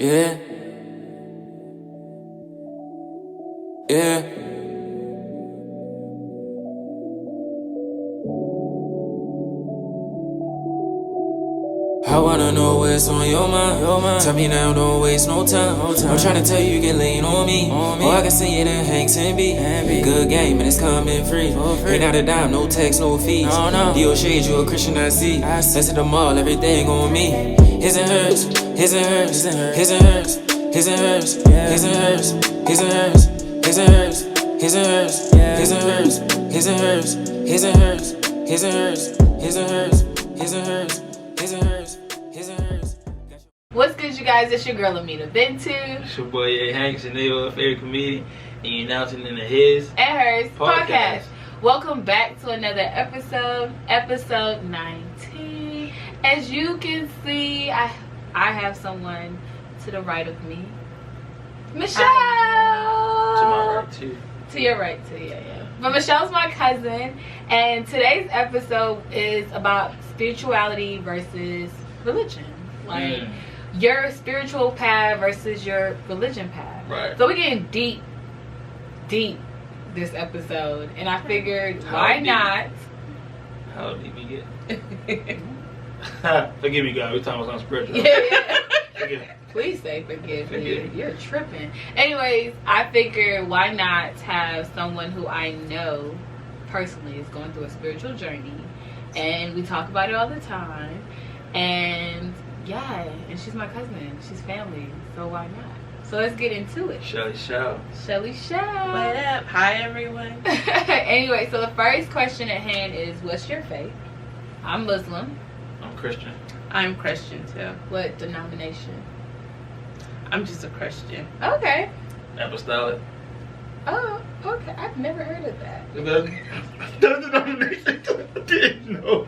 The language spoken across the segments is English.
Yeah. Yeah. I wanna know what's on your mind. Tell me now, don't waste no time. I'm tryna tell you, get lean on me. Or I can send you that Hanks and B. Good game, and it's coming free. Ain't out a dime, no tax, no fees. D.O. shade, you a Christian, I see. That's at the mall, everything on me. His and hers, his and hers, his and hers, his and hers, his and hers, his and hers, his and hers, his and hers, his and hers, his and hers, his and hers, his and hers, his and hers, his and hers, his and hers. What's good, you guys? It's your girl Amina Bintu. It's your boy Hanks, and your favorite comedian, and you're now tuning into His and Hers Podcast. Welcome back to another episode 19. As you can see, I have someone to the right of me, Michelle. To my right too. To your right too, yeah. But Michelle's my cousin, and today's episode is about spirituality versus religion. Like your spiritual path versus your religion path. Right. So we're getting deep this episode, and I figured why not? How deep you get? Forgive me, God. We're talking about something spiritual. Yeah. Forgive me. Please say forgive me. You're tripping. Anyways, I figured why not have someone who I know personally is going through a spiritual journey, and we talk about it all the time, and yeah, and she's my cousin. She's family, so why not? So let's get into it. Shelly Show. Shelly Show. What up? Hi, everyone. Anyway, so the first question at hand is, what's your faith? I'm Muslim. I'm Christian. I'm Christian, too. What denomination? I'm just a Christian. Okay. Apostolic. Oh, okay. I've never heard of that. That's denomination. I didn't know.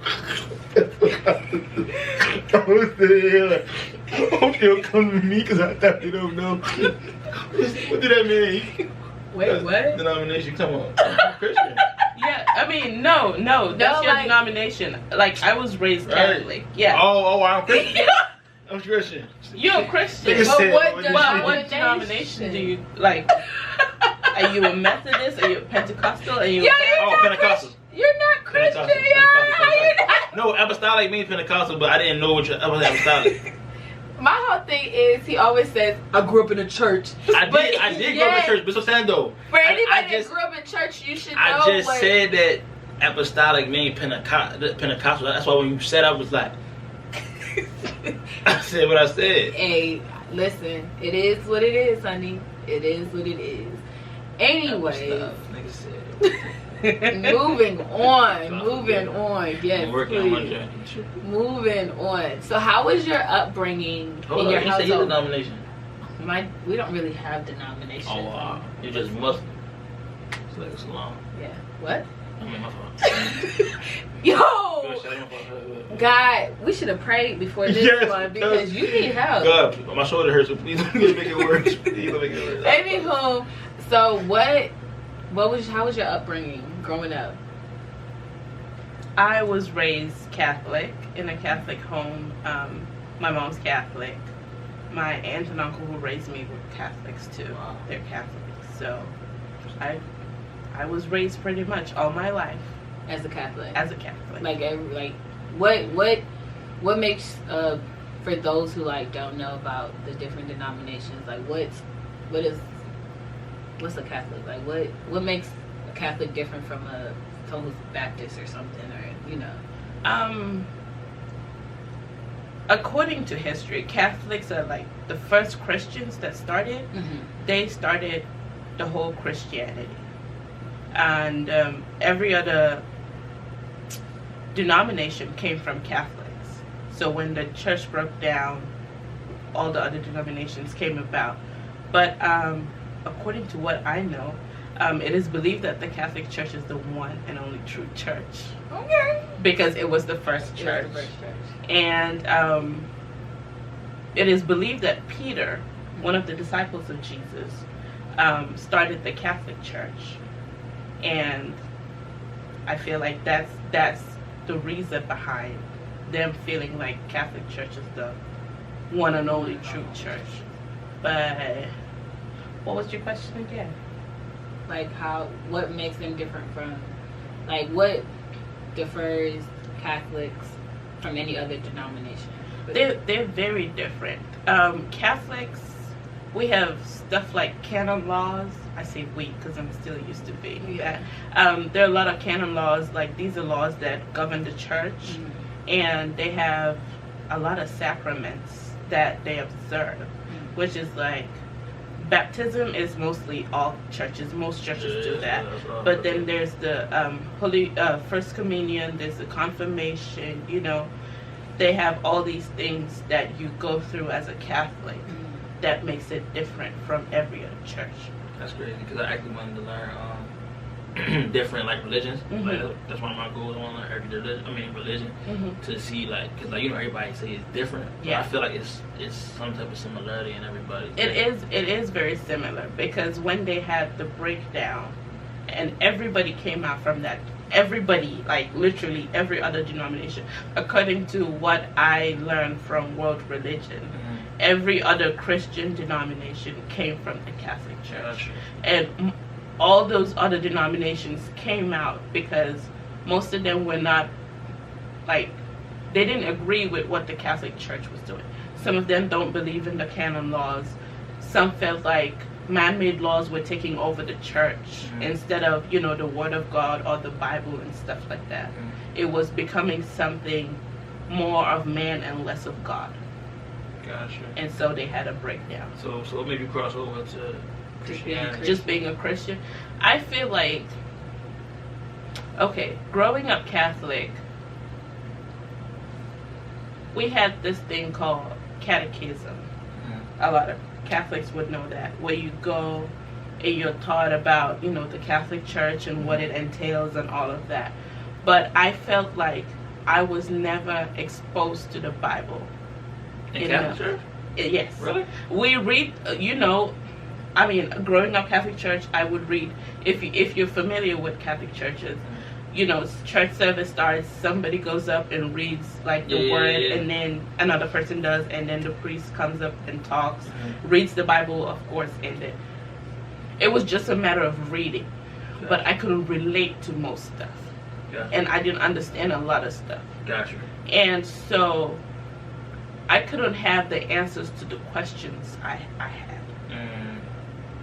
I was there. I hope they'll come to me because I thought they don't know. What did that mean? Wait, what? Denomination, come on. I'm Christian. Yeah, I mean, no, that's your denomination. Like, I was raised Catholic. Yeah. Oh, I'm Christian. I'm Christian. You're a Christian. But what denomination do you, like, are you a Methodist? Are you a Pentecostal? Are you Pentecostal. You're not Christian, How you not? No, apostolic means Pentecostal, but I didn't know what I was apostolic. My whole thing is, he always says, I grew up in a church. I did grow up in church, but so saying though. For anybody that grew up in church, you should know. I just said that apostolic means Pentecostal. That's why when you said, I was like, I said what I said. Hey, listen, it is what it is, honey. It is what it is. Anyway, moving on. Yes, I'm working on my journey. Moving on. So, how was your upbringing in your household? You denomination? We don't really have denominations. Oh wow, you're just Muslim. It's like it's long. Yeah. What? I mean, my fault. Yo, God, we should have prayed before this one because you need help. God, my shoulder hurts, so please don't make it worse. Please don't make it worse. Anywho, so how was your upbringing growing up? I was raised Catholic in a Catholic home. My mom's Catholic. My aunt and uncle who raised me were Catholics too. Wow. They're Catholics. So I was raised pretty much all my life As a Catholic. Like What makes for those who don't know about the different denominations, what's a Catholic? Like what makes a Catholic different from someone who's Baptist or something, or according to history, Catholics are like the first Christians that started. Mm-hmm. They started the whole Christianity, and every other denomination came from Catholics. So when the church broke down, all the other denominations came about. But according to what I know, it is believed that the Catholic Church is the one and only true church. Okay. Because it was the first church. And it is believed that Peter, one of the disciples of Jesus, started the Catholic Church. And I feel like that's the reason behind them feeling like Catholic Church is the one and only true church. But what was your question again? Like what makes them different from, like what differs Catholics from any other denomination? They're very different. Catholics, we have stuff like canon laws. I say we because I'm still used to being that. There are a lot of canon laws, like these are laws that govern the church, and they have a lot of sacraments that they observe, which is like baptism is mostly all churches. Most churches do that. But then there's the First Communion, there's the confirmation, you know. They have all these things that you go through as a Catholic that makes it different from every other church. That's crazy, because I actually wanted to learn different like religions. Like that's one of my goals. I want to learn every religion to see like, because like, you know, everybody say it's different. But I feel like it's some type of similarity in everybody. It is very similar, because when they had the breakdown, and everybody came out from that. Everybody, like literally every other denomination, according to what I learned from world religion, every other Christian denomination came from the Catholic Church. And all those other denominations came out because most of them were not, like, they didn't agree with what the Catholic Church was doing. Some of them don't believe in the canon laws. Some felt like man-made laws were taking over the church instead of, you know, the Word of God or the Bible and stuff like that. It was becoming something more of man and less of God. Gotcha. And so they had a breakdown. So what made you cross over to Christianity? Just being a Christian. I feel like, okay, growing up Catholic, we had this thing called catechism. A lot of Catholics would know that, where you go and you're taught about, you know, the Catholic Church and what it entails and all of that. But I felt like I was never exposed to the Bible. In Catholic Church? Yes. Really? We read, you know, I mean, growing up Catholic Church, I would read, if you're familiar with Catholic churches, you know, church service starts, somebody goes up and reads like the word, and then another person does, and then the priest comes up and talks, reads the Bible, of course, and then it was just a matter of reading. But I couldn't relate to most stuff. And I didn't understand a lot of stuff. Gotcha. And so I couldn't have the answers to the questions I had.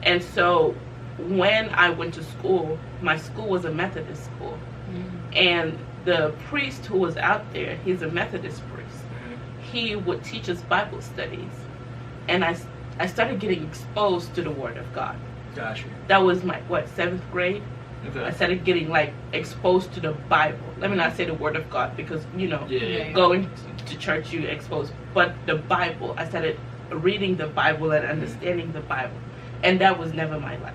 And so when I went to school, my school was a Methodist school. And the priest who was out there, he's a Methodist priest. He would teach us Bible studies. And I started getting exposed to the Word of God. Gotcha. That was my, 7th grade? Okay. I started getting like exposed to the Bible. Let me not say the Word of God, because, you know, going to church you exposed. But the Bible, I started reading the Bible and understanding the Bible. And that was never my life.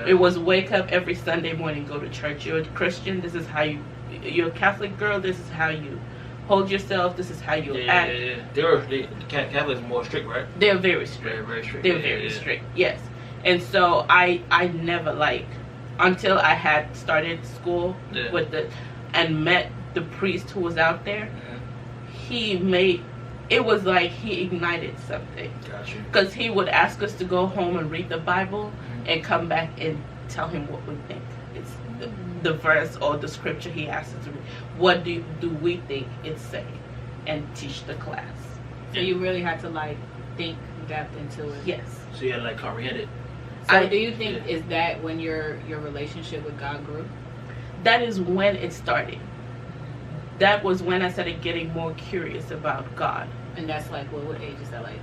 It was wake up every Sunday morning, go to church. You're a Christian, this is how you're a Catholic girl, this is how you hold yourself, this is how you act. Catholics are more strict, right? They're very strict. Very strict. They're very strict, yes. And so I never, like, until I had started school with and met the priest who was out there, it was like he ignited something. Gotcha. Because he would ask us to go home and read the Bible and come back and tell him what we think. It's the verse or the scripture he asked us to read. What do we think it's saying? And teach the class. So you really had to like think depth into it. Yes. So you had to like comprehend it. So do you think is that when your relationship with God grew? That is when it started. That was when I started getting more curious about God. And that's like, what age is that, like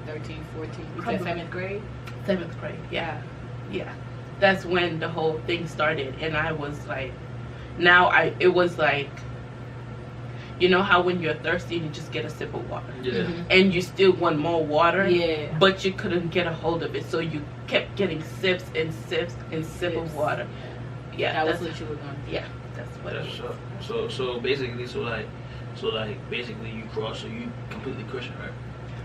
13, 14? You said 7th grade? 7th grade, yeah. That's when the whole thing started. And I was like, it was like, you know how when you're thirsty and you just get a sip of water? Yeah. And you still want more water? Yeah. But you couldn't get a hold of it. So you kept getting sips and sips and sips of water. Yeah. That was what you were going through. Yeah. That's what it was. So basically, basically you crossed, so you completely Christian, right?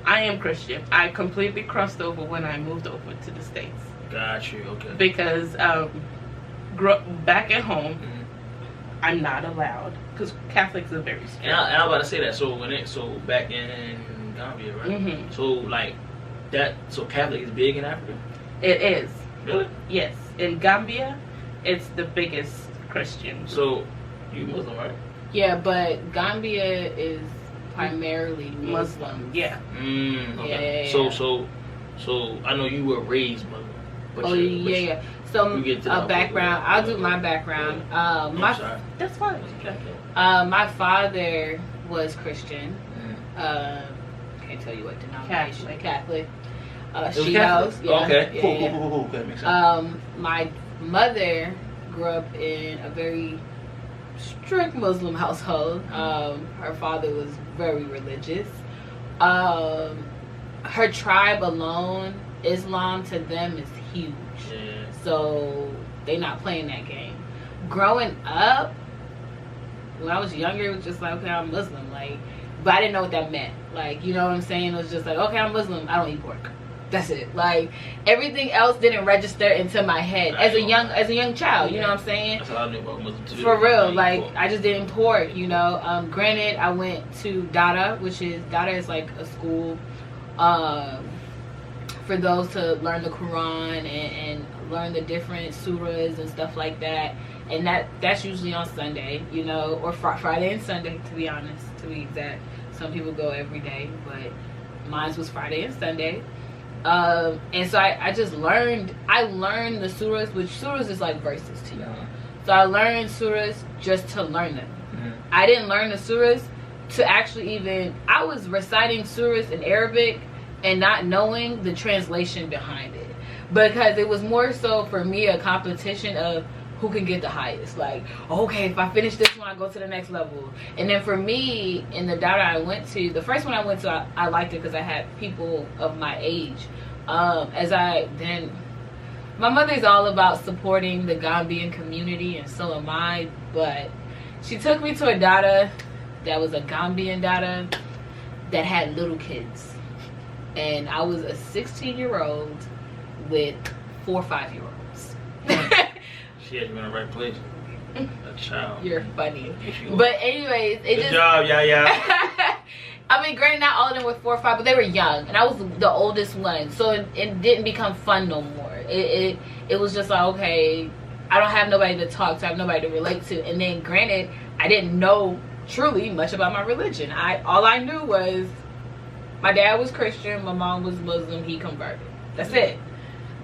I am Christian. I completely crossed over when I moved over to the States. Got you, okay. Because back at home, I'm not allowed, because Catholics are very strict. And I'm about to say that. So back in Gambia, right? So like, So Catholic is big in Africa? It is. Really? Yes. In Gambia, it's the biggest Christian. So, you Muslim, right? Yeah, but Gambia is primarily Muslim. Yeah. Okay. Yeah. So I know you were raised Muslim. But Yeah. So background. I'll do my background. That's fine. My father was Christian. Can't tell you what denomination. Catholic. She knows. Yeah. Okay. Yeah, Cool. That makes sense. My mother grew up in a very strict Muslim household. Her father was very religious. Her tribe alone, Islam to them is huge. Yeah. So they not playing that game. Growing up, when I was younger, it was just like, okay, I'm Muslim. Like, but I didn't know what that meant. Like, you know what I'm saying? It was just like, okay, I'm Muslim. I don't eat pork. That's it. Like, everything else didn't register into my head as a young child. You know what I'm saying? That's what I knew about Muslims too. For real, like I just didn't pork. You know. Granted, I went to Dada is like a school for those to learn the Quran and learn the different surahs and stuff like that. And that's usually on Sunday, you know, or Friday and Sunday, to be honest, to be exact. Some people go every day, but mine was Friday and Sunday. And so I learned the surahs, which surahs is like verses to y'all. So I learned surahs just to learn them. I didn't learn the surahs to actually I was reciting surahs in Arabic and not knowing the translation behind it. Because it was more so for me a competition of who can get the highest. Like, okay, if I finish this one, I go to the next level. And then for me, in the Dada I went to, the first one I went to, I liked it because I had people of my age. My mother's all about supporting the Gambian community, and so am I. But she took me to a Dada that was a Gambian Dada that had little kids. And I was a 16-year-old with 4 5-year-olds. She had you in the right place. A child. You're funny. But anyways, Good job, yeah. I mean, granted, not all of them were 4 or 5, but they were young, and I was the oldest one, so it didn't become fun no more. It was just like, okay, I don't have nobody to talk to, I have nobody to relate to. And then, granted, I didn't know truly much about my religion. All I knew was my dad was Christian, my mom was Muslim, he converted. That's it.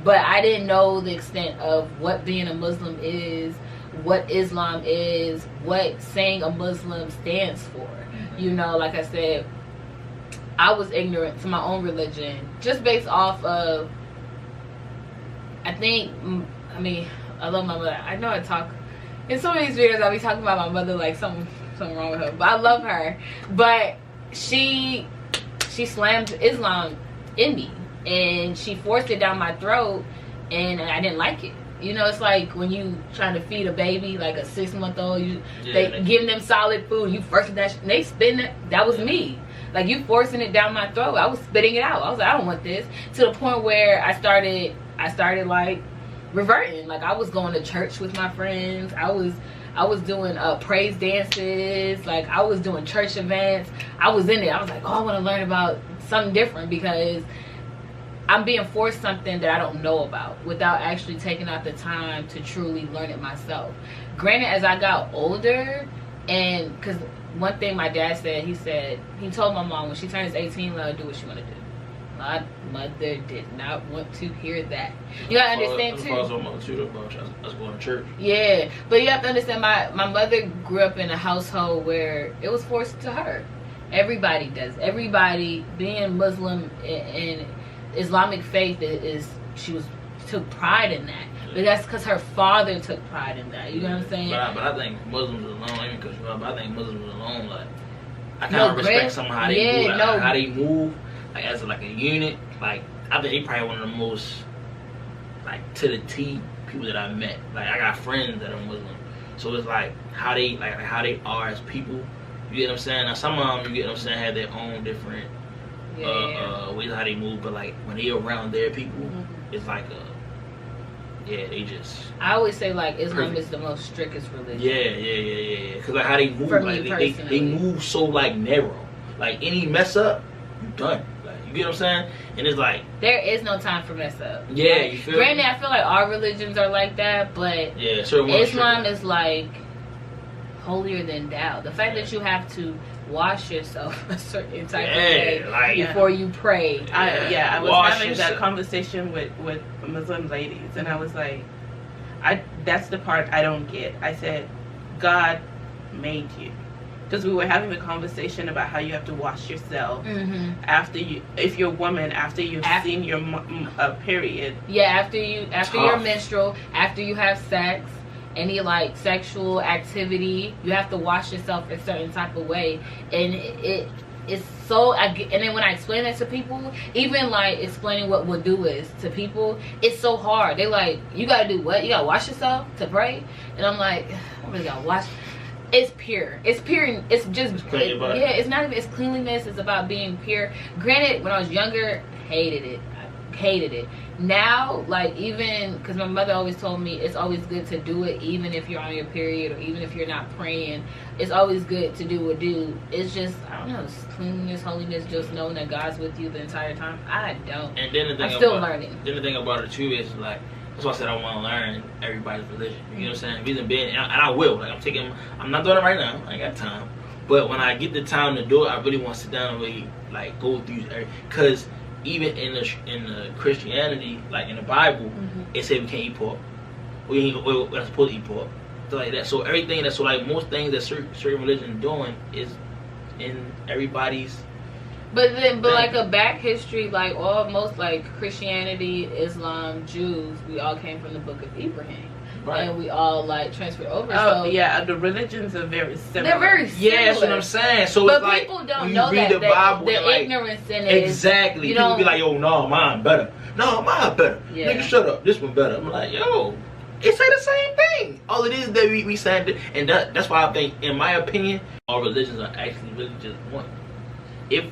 But I didn't know the extent of what being a Muslim is, what Islam is, what saying a Muslim stands for. You know, like I said, I was ignorant to my own religion just based off of, I love my mother. I know I talk, in some of these videos I'll be talking about my mother like something wrong with her, but I love her. But she slammed Islam in me, and she forced it down my throat, and I didn't like it. You know, it's like when you trying to feed a baby, like a 6-month-old, they giving them solid food, you forcing that, they spitting it. That was me. Like, you forcing it down my throat. I was spitting it out. I was like, I don't want this. To the point where I started like reverting. Like, I was going to church with my friends. I was doing praise dances. Like, I was doing church events. I was in it. I was like, oh, I want to learn about something different because I'm being forced something that I don't know about without actually taking out the time to truly learn it myself. Granted, as I got older, and because one thing my dad said, he told my mom when she turns 18, let her do what she want to do. My mother did not want to hear that. You gotta understand too. I was going to church. Yeah, but you have to understand, my mother grew up in a household where it was forced to her. Everybody does. Everybody being Muslim and Islamic faith took pride in that. But that's because her father took pride in that. You know what I'm saying? But I think Muslims alone, even because I think Muslims alone, like, I kind of respect some how they move, how they move, like as like a unit. Like, I think they probably one of the most like to the T people that I've met. Like, I got friends that are Muslim, so it's like how they are as people. You get what I'm saying? Now some of them, you get what I'm saying, have their own different ways how they move, but like when they around their people, it's like they just. I always say like Islam is the most strictest religion. Yeah. Because like how they move, for like me they move so like narrow. Like any mess up, you done. Like You get what I'm saying? And it's like there is no time for mess up. Yeah, like, you feel granted, me? I feel like all religions are like that, but yeah, sure. Islam is like holier than thou. The fact that you have to wash yourself a certain type of way before you pray. I was Wash having yourself. that conversation with Muslim ladies, and I was like, that's the part I don't get. I said, God made you. Because we were having the conversation about how you have to wash yourself after you, if you're a woman, after you've seen your period. Yeah, after your menstrual, after you have sex, any like sexual activity, you have to wash yourself a certain type of way, and it's so. And then when I explain that to people, even like explaining what wudu is to people, it's so hard. They like, you gotta do what? You gotta wash yourself to pray, and I'm like, I really gotta wash. It's pure. It's pure. It's just it's not even. It's cleanliness. It's about being pure. Granted, when I was younger, hated it. Now, like, even because my mother always told me it's always good to do it, even if you're on your period or even if you're not praying. It's always good to do wudu. It's just, I don't know, it's cleanliness, holiness, just knowing that God's with you the entire time. I don't. And then the thing I'm still learning. Then the thing about it too is like, that's why I said I want to learn everybody's religion. You know what I'm saying? Reason being, and I will. Like, I'm not doing it right now. I ain't got time. But when I get the time to do it, I really want to sit down and really like go through because even in the Christianity, like in the Bible, it said we can't eat pork. We're not supposed to eat pork. Stuff like that. So everything that's like most things that certain religions doing is in everybody's. But like a back history, like most like Christianity, Islam, Jews, we all came from the Book of Abraham. Right. And we all like transferred over. Oh, so yeah, the religions are very similar. They're very similar. Yeah, that's what I'm saying. So but it's like people don't when know you read that the Bible, the like, ignorance in it. Exactly. You People be like, yo, no, mine better. No, mine better. Yeah. Nigga, shut up. This one better. I'm like, yo, it say the same thing. All it is that we said, and that's why I think, in my opinion, all religions are actually really just one. And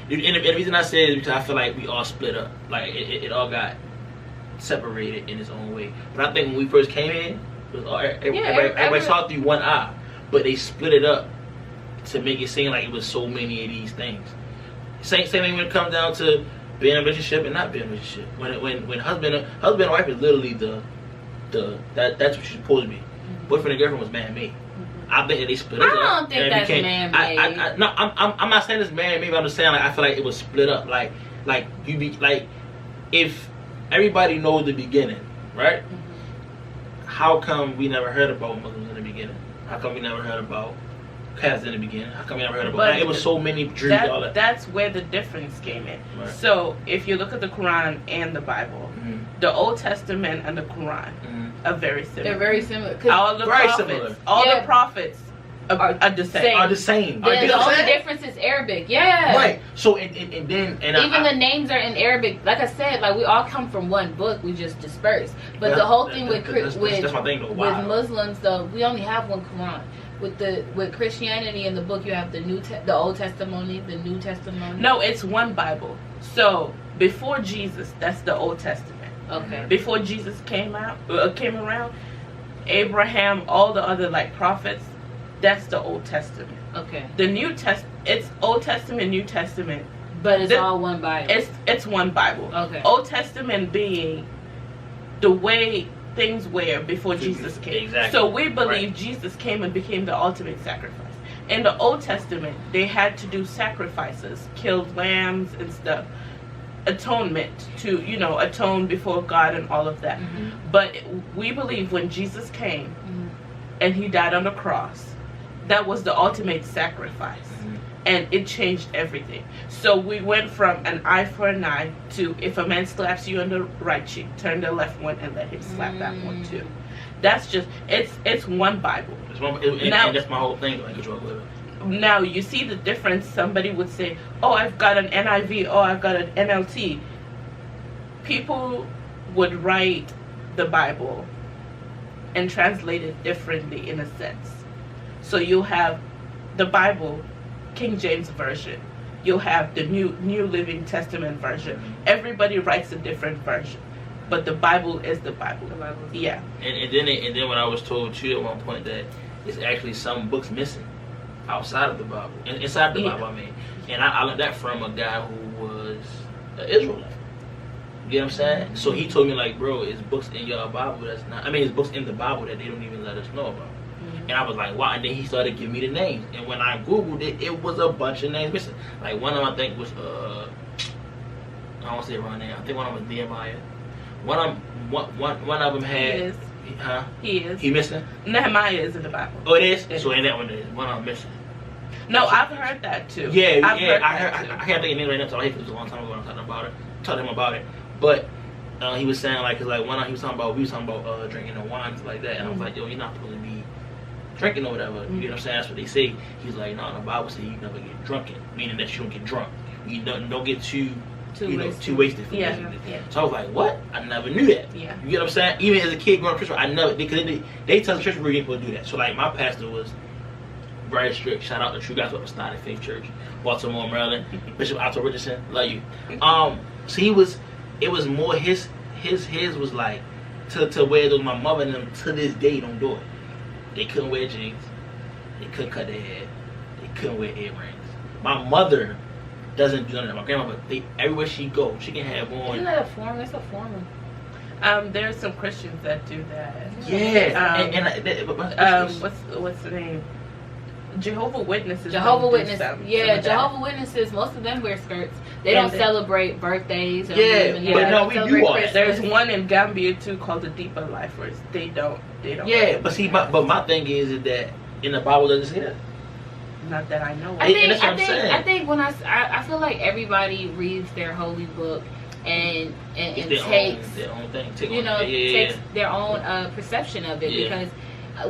the reason I say it is because I feel like we all split up. Like it all got separated in its own way. But I think when we first came in, it was all, everybody saw through one eye, but they split it up to make it seem like it was so many of these things. Same thing when it comes down to being in a relationship and not being in a relationship. When husband and wife is literally that's what you're supposed to be. Boyfriend and girlfriend was man-made. I think that they split it up. I don't think that's man-made. No, I'm not saying it's man-made, but I'm just saying like I feel like it was split up. Like you be like, if everybody knows the beginning, right? How come we never heard about Muslims in the beginning? How come we never heard about casts in the beginning? How come we never heard about that? It was so many Jews, all that. That's where the difference came in. Right. So if you look at the Quran and the Bible, the Old Testament and the Quran are very similar. They're very similar. All the prophets are the same. Are the same. The only difference is Arabic. Yeah. Right. So and then even the names are in Arabic. Like I said, like we all come from one book. We just disperse. But the whole thing with Muslims, though, we only have one Quran. With Christianity in the book, you have the Old Testimony, the New Testimony. No, it's one Bible. So before Jesus, that's the Old Testament. Okay. Before Jesus came around, Abraham, all the other like prophets, that's the Old Testament. Okay. The New it's Old Testament, New Testament, but it's all one Bible. It's one Bible. Okay. Old Testament being the way things were before Jesus came. Exactly. So we believe Jesus came and became the ultimate sacrifice. In the Old Testament, they had to do sacrifices, killed lambs and stuff. Atonement to, atone before God and all of that. But we believe when Jesus came and he died on the cross, that was the ultimate sacrifice. And it changed everything. So we went from an eye for an eye to, if a man slaps you on the right cheek, turn the left one and let him slap that one too. That's just, it's one Bible. And that's my whole thing. Now you see the difference. Somebody would say, oh, I've got an NIV, oh, I've got an NLT. People would write the Bible and translate it differently in a sense. So you'll have the Bible, King James Version. You'll have the New Living Testament version. Everybody writes a different version. But the Bible is the Bible. Yeah. And then when I was told too at one point that there's actually some books missing outside of the Bible, inside the Bible, I mean. And I learned that from a guy who was an Israelite. You know what I'm saying? So he told me, like, bro, it's books in your Bible that's not, I mean, it's books in the Bible that they don't even let us know about. And I was like, wow. And then he started giving me the names. And when I Googled it, it was a bunch of names missing. Like, one of them I think was, I don't want to say it wrong name. I think one of them was Nehemiah. One of them had, He is. Huh? He is. He missing? Nehemiah is in the Bible. Oh, it is? So in that one, there's one of them missing. No, I've heard that too. Yeah, I can't think of name right now, so I hate it was a long time ago when I talked to him about it. But he was saying, like, cause like we was talking about drinking the wine and like that, and I was like, yo, you're not supposed to be drinking or whatever. You know what I'm saying? That's what they say. He's like, no, the Bible says you never get drunken, meaning that you don't get drunk. You don't get too wasted. Yeah. So I was like, what? I never knew that. Yeah. You get what I'm saying? Even as a kid growing up in church, I never, because they tell the church we ain't supposed to do that. So like my pastor was very strict. Shout out to True Gospel Apostolic Faith Church, Baltimore, Maryland. Bishop Otto Richardson, love you. So it was more his was like to where those my mother and them to this day don't do it. They couldn't wear jeans. They couldn't cut their hair. They couldn't wear earrings. My mother doesn't do none of that. My grandma, everywhere she goes, she can have on. Isn't that a form? It's a form. There's some Christians that do that. Yeah. What's the name? Jehovah's Witnesses. Jehovah's Witnesses. Most of them wear skirts. They don't celebrate birthdays. But no, we do all that. There's one in Gambia too called the Deeper Lifers. They don't. Yeah, but see, my thing is that in the Bible doesn't say that. Not that I know of. I think when I feel like everybody reads their holy book and takes their own thing. Takes their own perception of it because.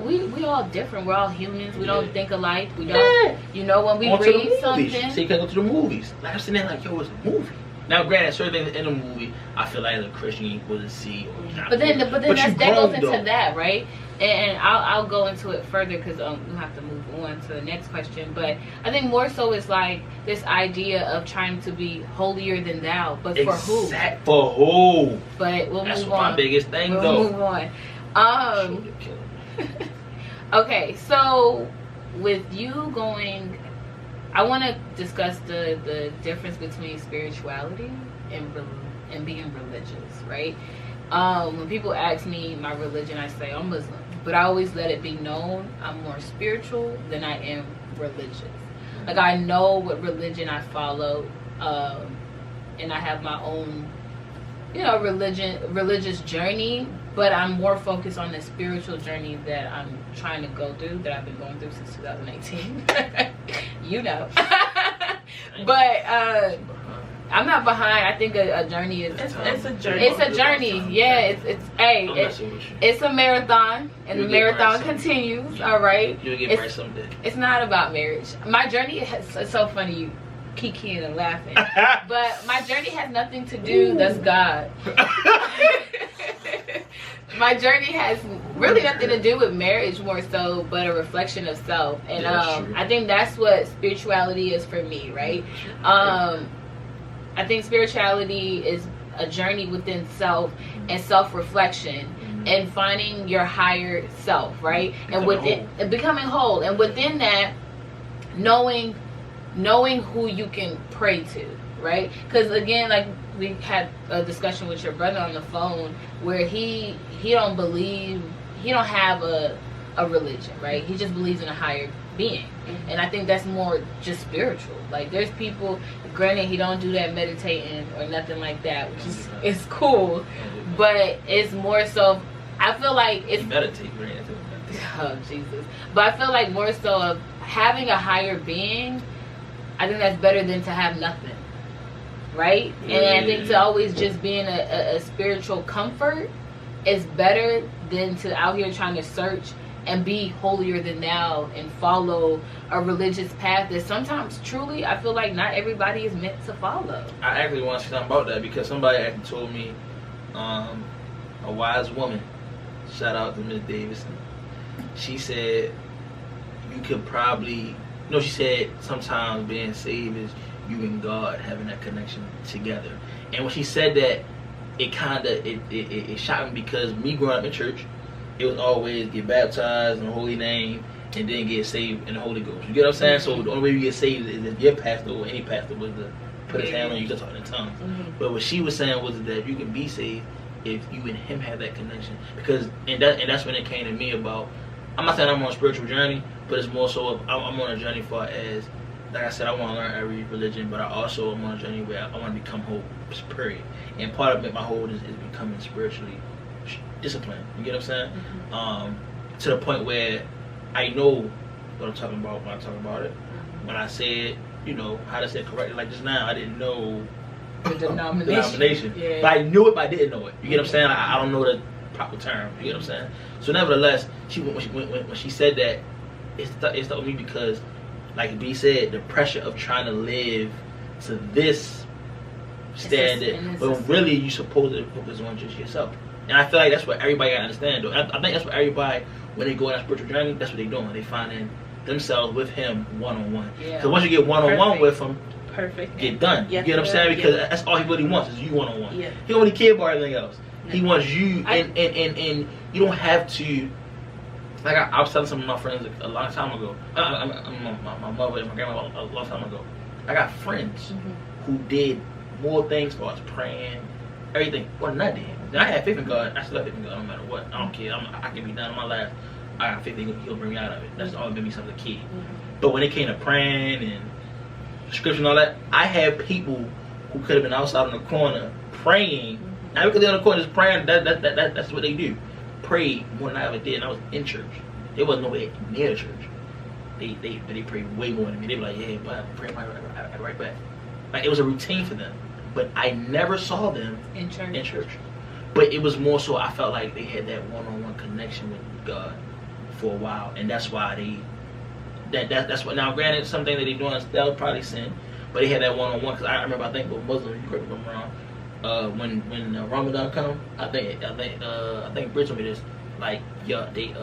We all different. We're all humans. We don't think alike. We don't. When we read something. So you can go to the movies. Like I'm sitting there like, yo, it's a movie. Now, granted, certain things in the movie, I feel like as a Christian you supposed to see. But then that goes into that, right? And I'll go into it further because we'll have to move on to the next question. But I think more so it's like this idea of trying to be holier than thou, but for who? For who? But we'll That's move on. My biggest thing, we'll move on. Okay, so with you going, I want to discuss the difference between spirituality and being religious, right? When people ask me my religion, I say I'm Muslim, but I always let it be known I'm more spiritual than I am religious. Like I know what religion I follow, and I have my own, religious journey. But I'm more focused on the spiritual journey that I'm trying to go through, that I've been going through since 2018. But I'm not behind. I think a journey is. It's a journey. It's a journey. Yeah. It's a marathon, and the marathon continues. All right. You'll get married someday. It's not about marriage. My journey it's so funny. You kikiing and laughing, but my journey has nothing to do. That's God. My journey has really nothing to do with marriage, more so, but a reflection of self. And I think that's what spirituality is for me, right? I think spirituality is a journey within self and self-reflection and finding your higher self, right? And becoming whole. And within that, knowing who you can pray to, right? Because again, like we had a discussion with your brother on the phone where he don't have a religion, right? He just believes in a higher being. And I think that's more just spiritual. Like there's people, granted he don't do that meditating or nothing like that, which is cool, but it's more so, I feel like it's meditate. Oh Jesus. But I feel like more so of having a higher being, I think that's better than to have nothing. Right? And I think to always just be in a spiritual comfort is better than to out here trying to search and be holier than thou and follow a religious path that sometimes truly I feel like not everybody is meant to follow. I actually want to say something about that because somebody actually told me, a wise woman, shout out to Miss Davidson, she said you could probably, she said sometimes being saved is you and God having that connection together. And when she said that, it shocked me because me growing up in church, it was always get baptized in the holy name and then get saved in the Holy Ghost. You get what I'm saying? So the only way you get saved is if your pastor or any pastor was to put his hand on you to talk in tongues. But what she was saying was that you can be saved if you and him have that connection. Because and that's when it came to me about. I'm not saying I'm on a spiritual journey, but it's more so I'm on a journey far as, like I said, I want to learn every religion, but I also am on a journey where I want to become whole, period. And part of it, my whole is becoming spiritually disciplined. You get what I'm saying? To the point where I know what I'm talking about when I talk about it. When I said, you know, how to say it correctly, like just now, I didn't know the denomination. Yeah. But I knew it, but I didn't know it. You get what I'm saying? I don't know the proper term. You get what I'm saying? So nevertheless, when she said that, it stuck with me because, like B said, the pressure of trying to live to this standard, but really you're supposed to focus on just yourself. And I feel like that's what everybody gotta understand, though. I think that's what everybody, when they go on a spiritual journey, that's what they're doing. They finding themselves with him one-on-one. Because once you get one-on-one with him, get done. You get what I'm saying? Because that's all he really wants is you one-on-one. He don't really care about everything else. He wants you, and you don't have to. Like I was telling some of my friends a long time ago. My mother and my grandma a long time ago. I got friends who did more things for us, praying, everything, more than I did. And I had faith in God. I still have faith in God no matter what. I don't care. I can be down in my life. I got faith in He'll bring me out of it. That's all made me something key. But when it came to praying and scripture and all that, I had people who could have been outside in the corner praying. Not because they're in the corner just praying. That's what they do. Prayed more than I ever did, and I was in church. They wasn't nowhere near the church. They prayed way more than me. They were like, yeah, but I'm praying right back. Like it was a routine for them. But I never saw them in church. But it was more so I felt like they had that one-on-one connection with God for a while, and that's why that's what. Now, granted, something that they doing that was probably sin, but they had that one-on-one. Because I remember, I think with Muslims, you correct me if I'm wrong. When Ramadan come, I think Brit told me this. Like, they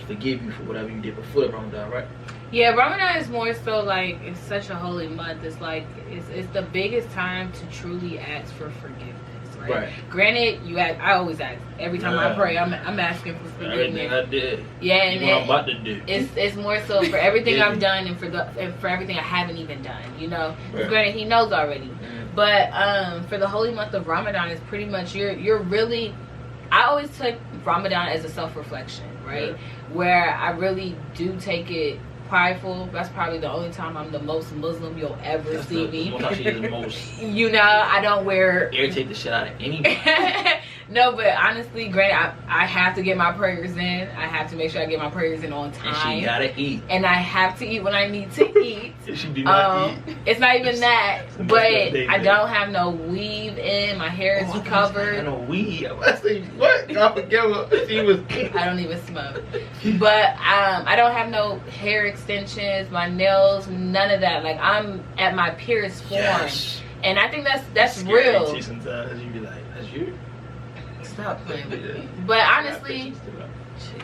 forgive you for whatever you did before Ramadan, right? Yeah, Ramadan is more so like it's such a holy month. It's like it's the biggest time to truly ask for forgiveness. Right. Granted, I always ask every time I pray. I'm asking for forgiveness. Everything I did. Yeah, and what I'm about to do. It's more so for everything I've done and for everything I haven't even done. You know, granted He knows already. But for the holy month of Ramadan, it's pretty much you're really. I always took Ramadan as a self-reflection, right? Where I really do take it prideful. That's probably the only time I'm the most Muslim you'll ever see me. The most, you know, I don't wear. Irritate the shit out of anybody. No, but honestly, granted, I have to get my prayers in. I have to make sure I get my prayers in on time. And she gotta eat. And I have to eat when I need to eat. She do not eat. It's not even that, but I don't have no weave in. My hair is covered. No weave. I say what? I forget what she was. I don't even smoke, but I don't have no hair extensions, my nails, none of that. Like I'm at my purest form, and I think that's real. Sometimes you be like, that's you. Stop playing with me. But honestly,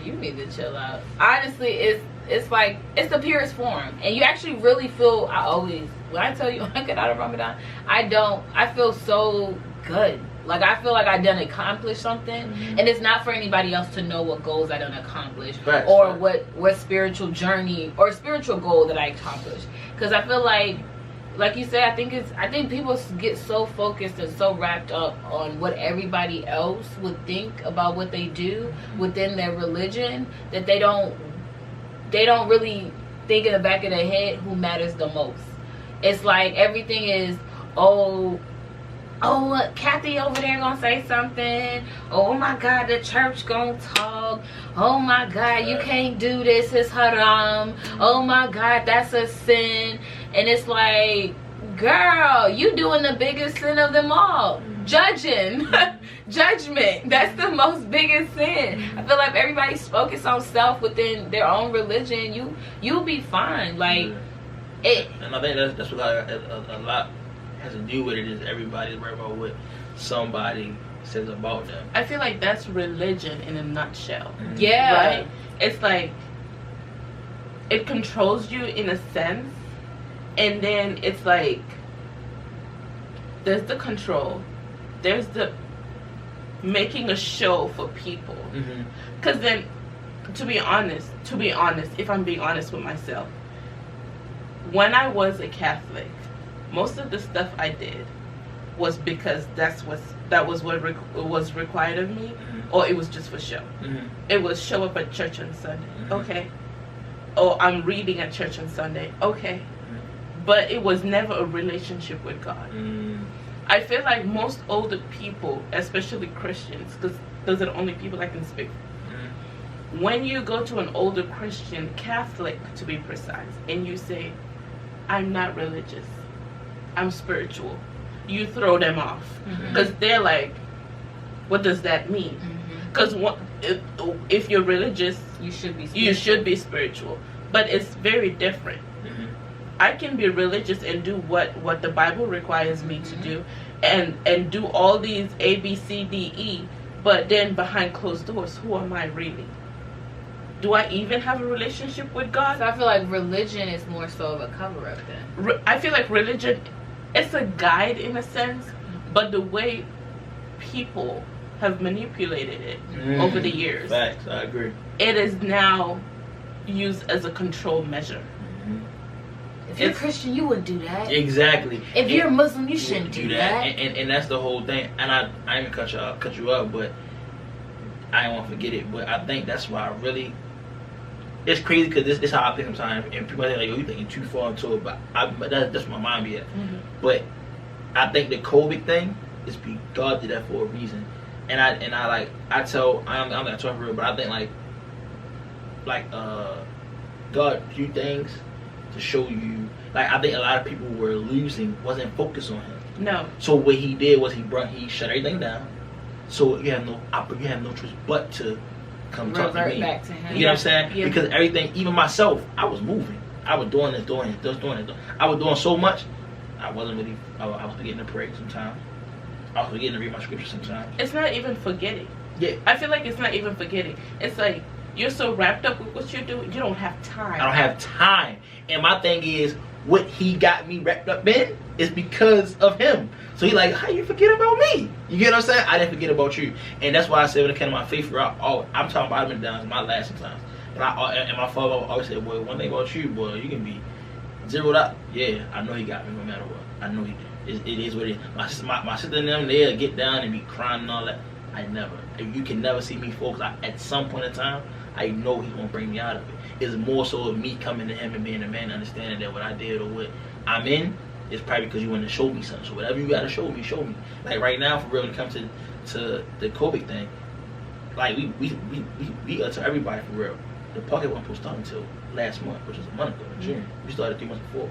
you need to chill out. Honestly, it's like it's the purest form, and you actually really feel. When I tell you when I get out of Ramadan, I feel so good. Like I feel like I done accomplished something, and it's not for anybody else to know what goals I done accomplished, or what spiritual journey or spiritual goal that I accomplished. Because I feel like you said, I think people get so focused and so wrapped up on what everybody else would think about what they do within their religion that they don't really think in the back of their head who matters the most. It's like everything is look, Kathy over there gonna say something. Oh my God, the church gonna talk. Oh my God, you can't do this, it's haram. Oh my God, that's a sin. And it's like, girl, you doing the biggest sin of them all. Judging. Judgment. That's the most biggest sin. I feel like everybody's focused on self within their own religion. You'll be fine. Like it. And I think that's what a lot has to do with it, is everybody's worried about what somebody says about them. I feel like that's religion in a nutshell. Yeah. Right? It's like it controls you in a sense, and then it's like there's the control, there's the making a show for people. Because then to be honest, if I'm being honest with myself, when I was a Catholic, most of the stuff I did was because that was what was required of me, or it was just for show. It was show up at church on Sunday, okay. Or I'm reading at church on Sunday, okay. But it was never a relationship with God. I feel like most older people, especially Christians, because those are the only people I can speak for. When you go to an older Christian, Catholic to be precise, and you say, I'm not religious, I'm spiritual, you throw them off. Because they're like, what does that mean? Because if you're religious, you should be spiritual. But it's very different. I can be religious and do what the Bible requires me to do, and do all these A, B, C, D, E, but then behind closed doors, who am I really? Do I even have a relationship with God? So I feel like religion is more so of a cover-up then. I feel like religion, it's a guide in a sense, but the way people have manipulated it over the years. Facts, I agree. It is now used as a control measure. If you're Christian, you wouldn't do that. Exactly. If you're Muslim, you shouldn't do that. And that's the whole thing. And I didn't cut you up, but I don't want to forget it. But I think that's why I really. It's crazy because this is how I think sometimes, and people are like, "Yo, you thinking too far into it," but that's my mind be at. But I think the COVID thing is because God did that for a reason, and I'm not talking real, but I think like God do things to show you. Like I think a lot of people were losing, wasn't focused on Him. No. So what He did was He shut everything down. So you have no choice but to come talk to me. Back to Him. You know what I'm saying? Yeah. Because everything, even myself, I was moving. I was doing it. I was doing so much. I wasn't really. I was forgetting to pray sometimes. I was forgetting to read my scripture sometimes. It's not even forgetting. Yeah. I feel like it's not even forgetting. It's like you're so wrapped up with what you're doing, you don't have time. I don't have time. And my thing is, what He got me wrapped up in is because of Him. So He like, how you forget about me? You get what I'm saying? I didn't forget about you. And that's why I said when it came to my faith, I'm talking about it down to my last sometimes. And my father always said, boy, one thing about you, boy, you can be zeroed out. Yeah, I know He got me no matter what. I know He did. It is what it is. My sister and them, they'll get down and be crying and all that. I never. You can never see me focus. At some point in time, I know He's going to bring me out of it. It's more so of me coming to Him and being a man, understanding that what I did or what I'm in is probably because you want to show me something. So whatever you got to show me, show me. Like right now, for real, when it comes to the COVID thing, like we to everybody for real. The pocket wasn't supposed to start until last month, which is a month ago in June. We started 3 months before.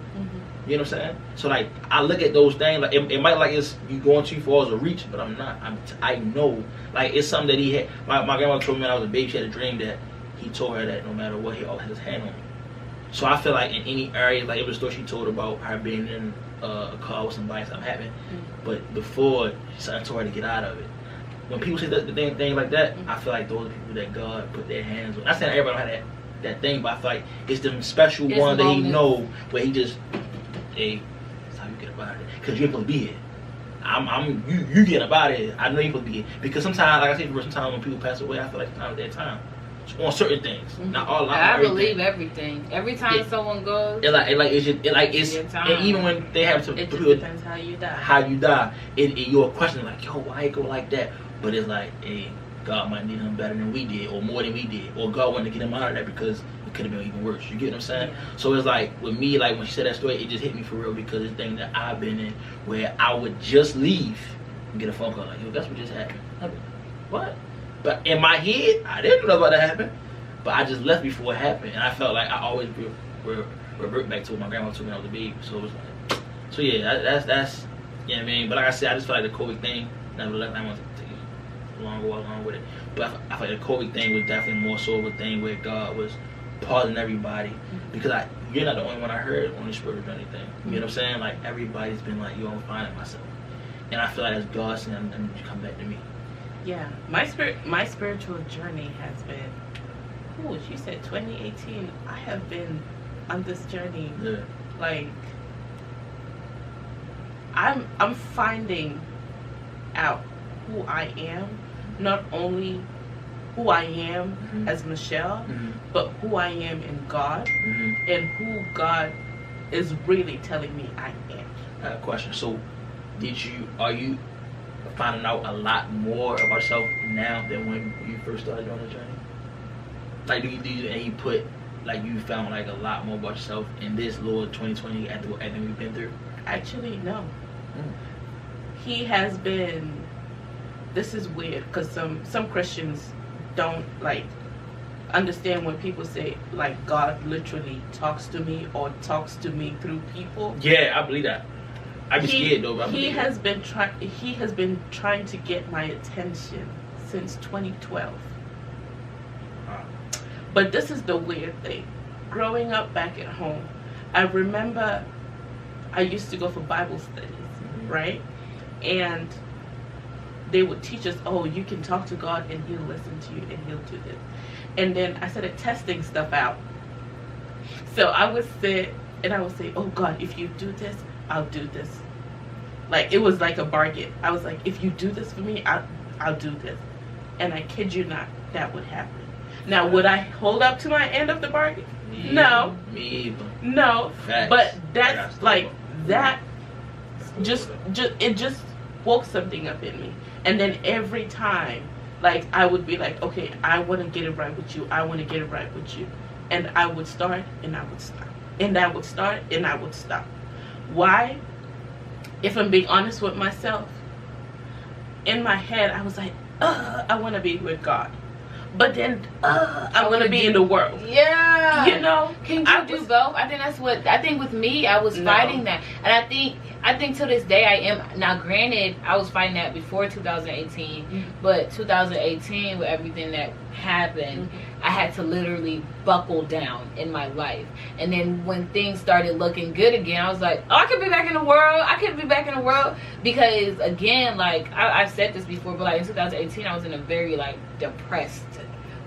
You know what I'm saying? So like I look at those things like it might like it's you going too far as a reach, but I'm not. I know like it's something that he had. My grandma told me when I was a baby, she had a dream that he told her that no matter what, he always had his hand on me. So I feel like in any area, like it was a story she told about her being in a car with somebody, something happened. But before, something told her to get out of it. When people say the thing like that, I feel like those are people that God put their hands on. I'm not saying everybody don't have that thing, but I feel like it's them special ones that He know where He just, hey, that's how you get about it. Because you ain't supposed to be here. You get about it. I know you supposed to be here. Because sometimes, like I say, sometimes when people pass away, I feel like sometimes their time. On certain things, not all. I believe everything. Every time someone goes, it's and even when they have to, it just depends how you die. How you die, you're questioning like, yo, why it go like that? But it's like, hey, God might need him better than we did, or more than we did, or God wanted to get him out of that because it could have been even worse. You get what I'm saying? Yeah. So it's like with me, like when she said that story, it just hit me for real because it's things that I've been in where I would just leave and get a phone call like, yo, that's what just happened. Like, what? But in my head, I didn't know about that happened. But I just left before it happened. And I felt like I always revert back to what my grandma told me when I was a baby. So it was like, so yeah, that's you know what I mean? But like I said, I just felt like the COVID thing, nevertheless, I want to take it along with it. But I felt like the COVID thing was definitely more so of a thing where God was pausing everybody. Because you're not the only one I heard on the spiritual journey thing. You know what I'm saying? Like everybody's been like, yo, I'm finding myself. And I feel like that's God saying, I need you to come back to me. Yeah, my spiritual journey has been. Oh, she said 2018. I have been on this journey. Yeah. Like I'm finding out who I am, not only who I am as Michelle, but who I am in God, and who God is really telling me I am. Question. So, are you finding out a lot more about yourself now than when you first started on the journey? Like, do you put, like, you found like a lot more about yourself in this Lord 2020 after we've been through? Actually, no. He has been. This is weird because some Christians don't like understand when people say like God literally talks to me or talks to me through people. Yeah, I believe that. I'd be scared though. But He has been trying to get my attention since 2012. But this is the weird thing. Growing up back at home, I remember I used to go for Bible studies, right? And they would teach us, oh, you can talk to God and he'll listen to you and he'll do this. And then I started testing stuff out. So I would sit and I would say, oh God, if you do this, I'll do this. Like, it was like a bargain. I was like, if you do this for me, I'll do this. And I kid you not, that would happen. Now, would I hold up to my end of the bargain? No. Me either. No. Facts. But that's like, that just woke something up in me. And then every time, like, I would be like, okay, I want to get it right with you. I want to get it right with you. And I would start and I would stop. And I would start and I would stop. Why? If I'm being honest with myself, in my head, I was like, I want to be with God. But then, I want to be in the world. Yeah. You know? Can you do both? I think with me, I was fighting that. And I think to this day I am. Now, granted, I was fighting that before 2018. But 2018, with everything that happened, I had to literally buckle down in my life. And then when things started looking good again, I was like, oh, I could be back in the world. Because, again, like, I've said this before, but like in 2018, I was in a very, like, depressed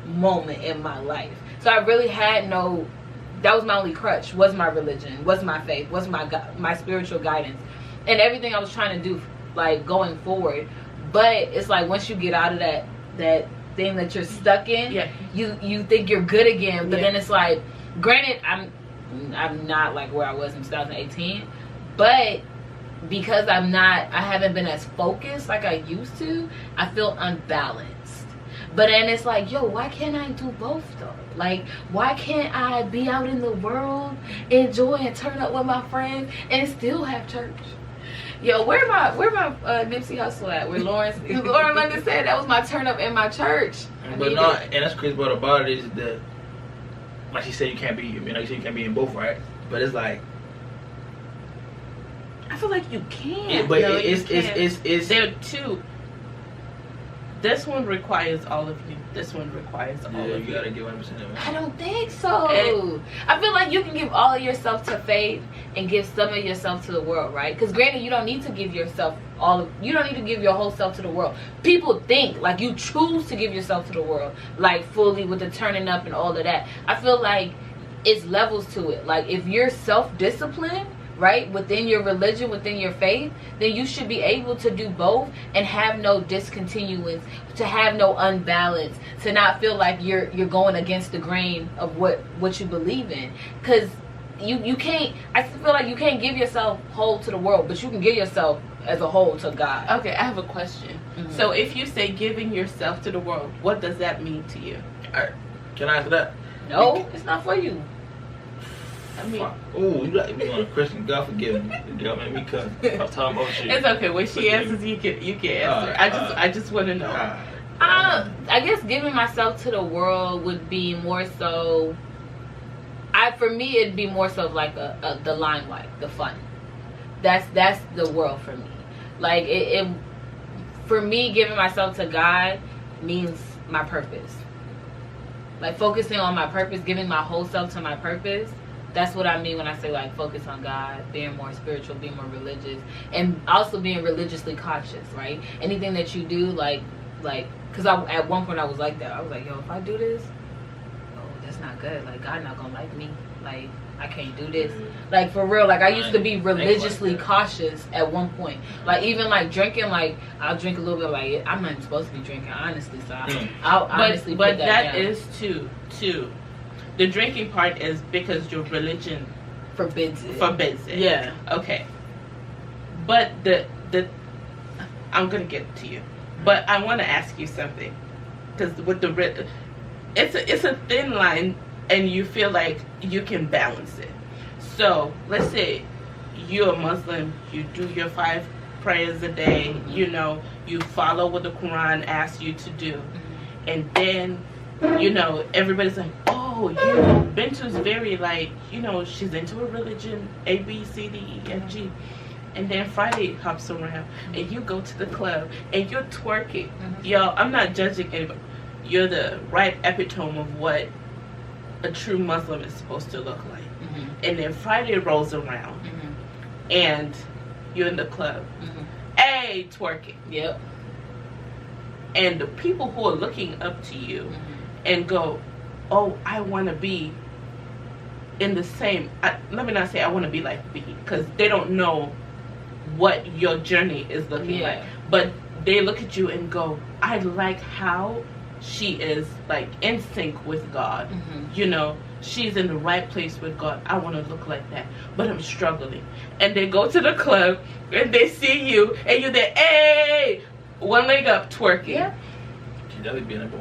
moment in my life. So I really had that was my only crutch, was my religion, was my faith, was my spiritual guidance, and everything I was trying to do, like, going forward. But it's like, once you get out of that thing that you're stuck in, you think you're good again. But then it's like, granted, I'm not like where I was in 2018, but because I haven't been as focused like I used to, I feel unbalanced. But then it's like, yo, why can't I do both though? Like, why can't I be out in the world, enjoy and turn up with my friends, and still have church? Yo, where my Nipsey Hussle at? Where Lauren London said that was my turn up in my church. But not, and that's crazy about it is that, like she said, you can't be in both, right? But it's like, I feel like you can. Yeah, but it's there are two. This one requires all of you. This one requires all of you. You gotta give 100%. I don't think so. I feel like you can give all of yourself to faith and give some of yourself to the world, right? Because granted, you don't need to give yourself you don't need to give your whole self to the world. People think like you choose to give yourself to the world, like fully with the turning up and all of that. I feel like it's levels to it. Like, if you're self-disciplined, right, within your religion, within your faith, then you should be able to do both and have no discontinuance, to have no unbalance, to not feel like you're going against the grain of what you believe in. Because you can't, I feel like you can't give yourself whole to the world, but you can give yourself as a whole to God. Okay, I have a question. So if you say giving yourself to the world, what does that mean to you? Can I answer that? No, it's not for you. I mean, oh, you like me on a Christian? God forgive me. God made me cuss. I was talking about shit. It's okay. When she answers, you can answer. I just want to know. I guess giving myself to the world would be more so. For me, it'd be more so like the limelight, the fun. That's the world for me. Like it for me, giving myself to God means my purpose. Like, focusing on my purpose, giving my whole self to my purpose. That's what I mean when I say, like, focus on God, being more spiritual, being more religious, and also being religiously conscious, right? Anything that you do, like, because at one point I was like that. I was like, yo, if I do this, oh, that's not good. Like, God not gonna like me. Like, I can't do this. Like, for real, like, I used to be religiously cautious at one point. Like, even, like, drinking, like, I'll drink a little bit, like, I'm not even supposed to be drinking, honestly, so I'll honestly but put that down. is too. The drinking part is because your religion Forbids it. Yeah. Okay. But the I'm gonna get to you, but I want to ask you something, because with it's a thin line, and you feel like you can balance it. So let's say you're a Muslim, you do your 5 prayers a day, you know, you follow what the Quran asks you to do, and then, you know, everybody's like, oh, you know, Bintu's very, like, you know, she's into a religion, A, B, C, D, E, F, G. And then Friday hops around, and you go to the club, and you're twerking. Yo, I'm not judging anybody. You're the right epitome of what a true Muslim is supposed to look like. And then Friday rolls around, and you're in the club. Hey, twerking. Yep. And the people who are looking up to you and go, oh, I want to be in the same, let me not say I want to be like B, because they don't know what your journey is looking like. But they look at you and go, I like how she is, like, in sync with God. You know, she's in the right place with God. I want to look like that, but I'm struggling. And they go to the club and they see you, and you're there, hey, one leg up, twerking.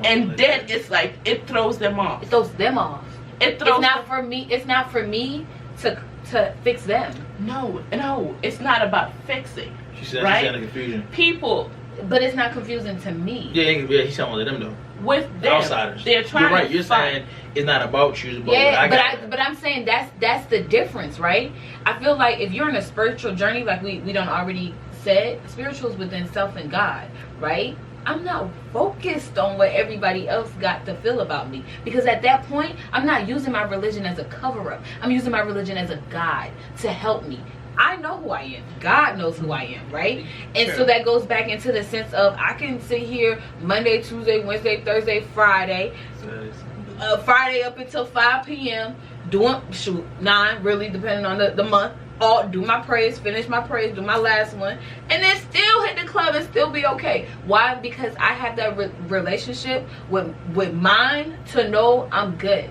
And then it's like, it throws them off. It throws them off. It's not for me. It's not for me to fix them. No, it's not about fixing. She said confusion. People, but it's not confusing to me. Yeah, he's talking about them though. With them, outsiders, they're trying. You're right. To You're saying it's not about you, but but I'm saying that's the difference, right? I feel like if you're in a spiritual journey, like we don't already said, spiritual is within self and God, right? I'm not focused on what everybody else got to feel about me, because at that point, I'm not using my religion as a cover-up. I'm using my religion as a guide to help me. I know who I am. God knows who I am, right? And so that goes back into the sense of, I can sit here Monday, Tuesday, Wednesday, Thursday, Friday, Friday up until 5 p.m. doing 9, really, depending on the month. All do my praise, finish my praise, do my last one, and then still hit the club and still be okay. Why? Because I have that relationship with mine to know I'm good.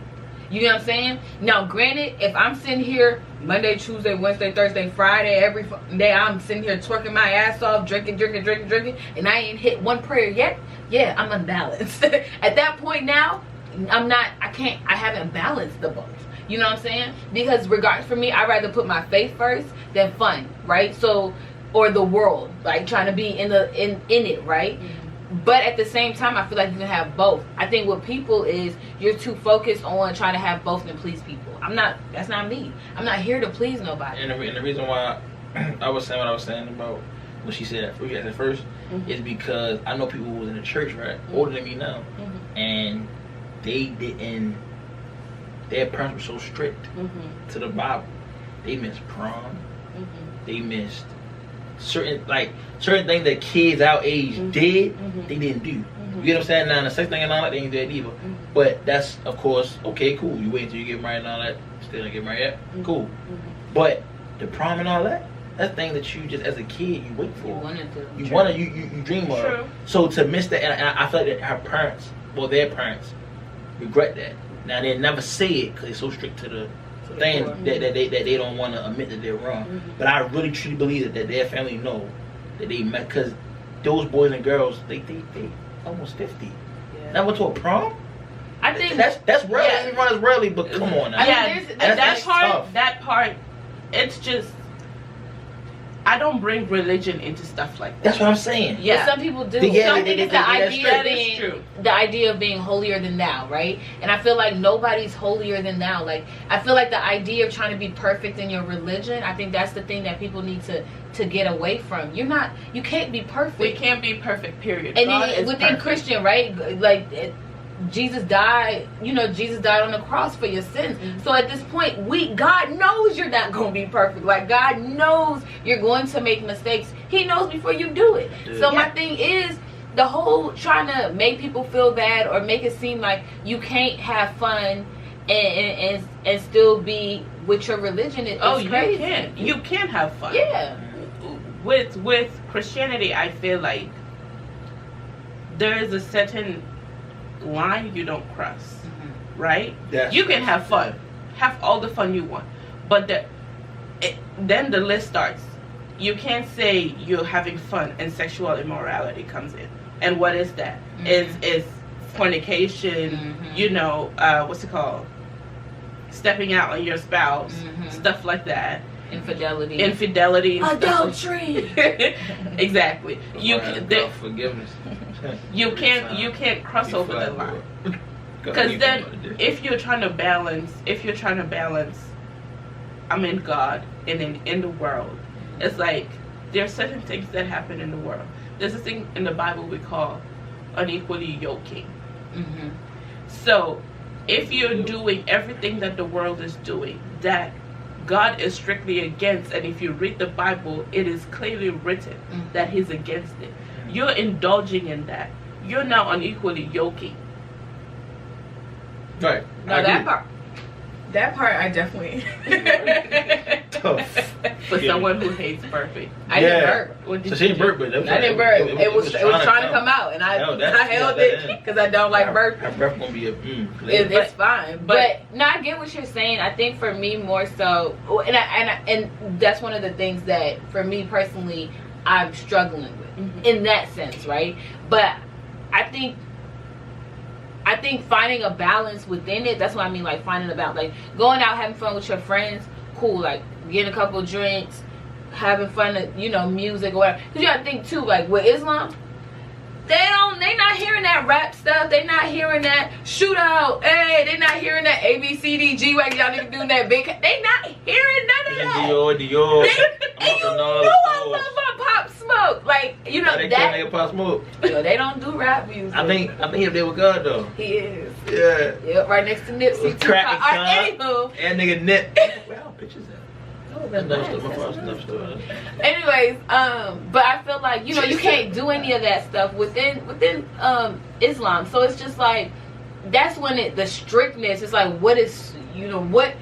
You know what I'm saying? Now, granted, if I'm sitting here Monday, Tuesday, Wednesday, Thursday, Friday, every day I'm sitting here twerking my ass off, drinking, and I ain't hit one prayer yet, yeah, I'm unbalanced. At that point now, I haven't balanced the both. You know what I'm saying? Because regardless, for me, I'd rather put my faith first than fun, right? So, or the world, like trying to be in it, right? But at the same time, I feel like you can have both. I think what people is, you're too focused on trying to have both and please people. That's not me. I'm not here to please nobody. And the reason why I was saying what I was saying about what she said at first is because I know people who was in the church, right, older than me now, and their parents were so strict to the Bible. They missed prom. They missed certain things that kids our age did. They didn't do. You get what I'm saying? Now, the sex thing and all that, they ain't do that either. But that's, of course, okay, cool. You wait until you get married and all that. Still don't get married yet? Cool. But the prom and all that, that's thing that you just, as a kid, you wait for. You dream of. True. So to miss that, and I feel like that her parents, well, their parents, regret that. Now, they never say it because they're so strict to the thing that they don't want to admit that they're wrong. But I really truly believe that their family know that they met, because those boys and girls, they almost 50. Never to a prom? I think that's rarely. Everyone is rarely, but come on now. That part, it's just, I don't bring religion into stuff like that. That's what I'm saying. Yeah, some people do. I think it's the idea of being holier than thou, right? And I feel like nobody's holier than thou. Like, I feel like the idea of trying to be perfect in your religion, I think that's the thing that people need to get away from. You can't be perfect. We can't be perft, period. And within Christian, right? Like, Jesus died on the cross for your sins. So at this point, God knows you're not going to be perfect. Like, God knows you're going to make mistakes. He knows before you do it. So my thing is, the whole trying to make people feel bad or make it seem like you can't have fun and still be with your religion, it's crazy. You can have fun. Yeah. With Christianity, I feel like there is a certain line you don't cross, right? You can have fun, have all the fun you want, but then the list starts. You can't say you're having fun and sexual immorality comes in. And what is that? Is fornication, you know, what's it called? Stepping out on your spouse, stuff like that. Infidelity, adultery. Exactly. Forgiveness. You can't cross over the line. Because then, if you're trying to balance, I'm in God and in the world. It's like there are certain things that happen in the world. There's a thing in the Bible we call unequally yoking. So, if you're doing everything that the world is doing, that God is strictly against, and if you read the Bible, it is clearly written that He's against it. You're indulging in that. You're now unequally yoking. Right. No, that part I definitely. For someone who hates burping. I didn't burp. So she didn't burp, but I didn't burp. It was trying to come out, and I held it because I don't like burping. Her breath gonna be it's fine, but no, I get what you're saying. I think for me more so, and that's one of the things that for me personally I'm struggling with in that sense, right? But I think finding a balance within it, that's what I mean, like finding a balance, like going out having fun with your friends, cool, like getting a couple drinks, having fun, you know, music or whatever. Because you gotta think too, like with Islam, they not hearing that rap stuff, they not hearing that shootout, hey, they not hearing that ABCD G-Wagon, y'all niggas doing that big, they not hearing none of that. Dior. And you know I love my Pop Smoke, like, you know, they that nigga Pop Smoke. Yo, they don't do rap music. I think if they were good though. He is. Yeah. Yep, right next to Nipsey. Crack Anywho. And nigga Nip. Where pictures at? Anyways, but I feel like, you know, you can't do any of that stuff within Islam. So it's just like, that's when the strictness is like, what is, you know, what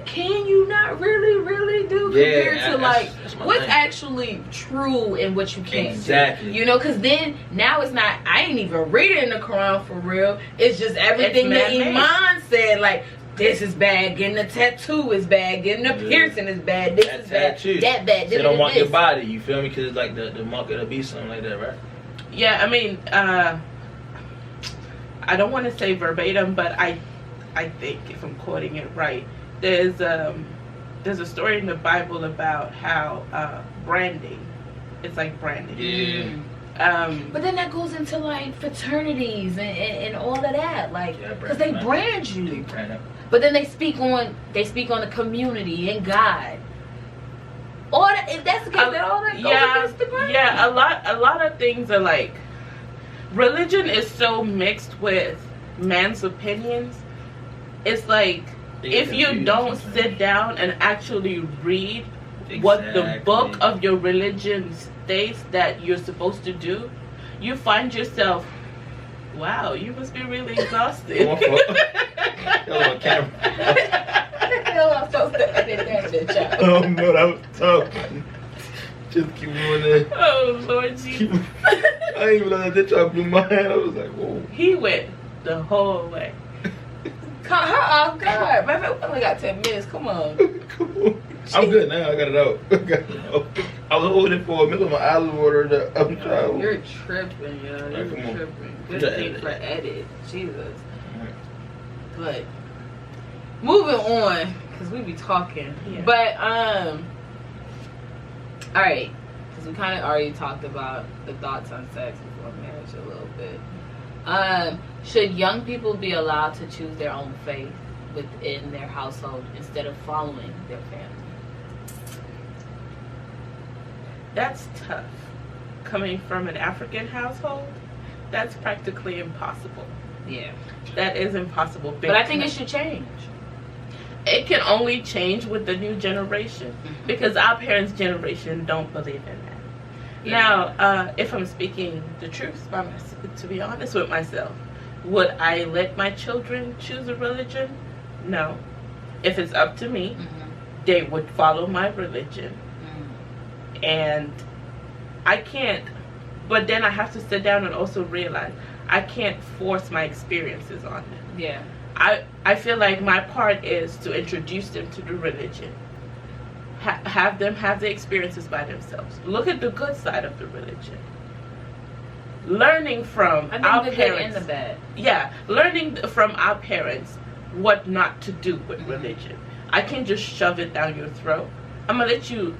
can you not really do compared to like what's actually true and what you can't do, you know? Because then now it's not, I ain't even reading in the Quran for real, it's just everything that Iman said, like this is bad, getting a tattoo is bad, getting a piercing is bad, this is bad, that bad. They don't want your body, you feel me? Because it's like the mark of the beast, something like that, right? Yeah, I mean, I don't want to say verbatim, but I think if I'm quoting it right, there's a story in the Bible about how branding, it's like branding. Yeah. But then that goes into like fraternities and all of that, like, because they brand you. But then they speak on the community and God. All that, if that's the case, that all that goes against the brand. Yeah, a lot of things are like, religion is so mixed with man's opinions. It's like, if you don't sit down and actually read what the book of your religion states that you're supposed to do, you find yourself, wow, you must be really exhausted. On camera. I'm supposed to edit that bitch out. Oh no, that was tough. Just keep doing that. Oh Lord Jesus. I ain't even let that try blew my hand. I was like, whoa. He went the whole way. Cut her off guard. Man, we only got 10 minutes. Come on. Come on. I'm good now. I got it out. I was holding it for a minute. My eyes were watering. I'm trying. You're tripping, yo. You're tripping. Good thing for edit. Jesus. But moving on, because we be talking. Yeah. But all right, because we kind of already talked about the thoughts on sex before marriage a little bit. Should young people be allowed to choose their own faith within their household instead of following their family? That's tough. Coming from an African household, that's practically impossible. Yeah. That is impossible. But I think it should change. It can only change with the new generation, because our parents' generation don't believe in that. Yeah. Now, if I'm speaking the truth, to be honest with myself, would I let my children choose a religion? No. If it's up to me, they would follow my religion. And I can't, but then I have to sit down and also realize I can't force my experiences on them. Yeah. I feel like my part is to introduce them to the religion. Have them have the experiences by themselves. Look at the good side of the religion. Learning from our parents. Good and the bad. Yeah, learning from our parents what not to do with religion. I can't just shove it down your throat. I'm gonna let you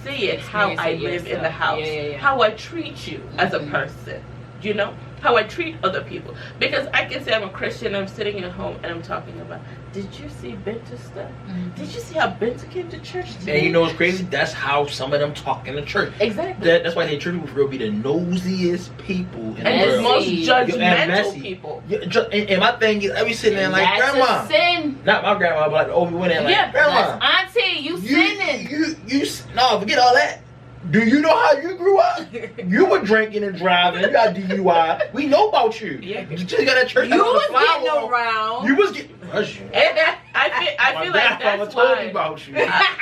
see it, how I live in the house, how I treat you as a person, you know, how I treat other people. Because I can say I'm a Christian, I'm sitting at home and I'm talking about, did you see Benta stuff? Did you see how Benta came to church today? And you know what's crazy? That's how some of them talk in the church. Exactly. That's why they church people will be the nosiest people in the world. And the most judgmental people. And my thing is, I be sitting there like, Grandma. That's a sin. Not my grandma, but like the old women like, Grandma. Auntie, you sinning. No, forget all that. Do you know how you grew up? You were drinking and driving. You got DUI. We know about you. Yeah. You just got that church. You was getting around. You was getting. I feel like that's why. Told me about you.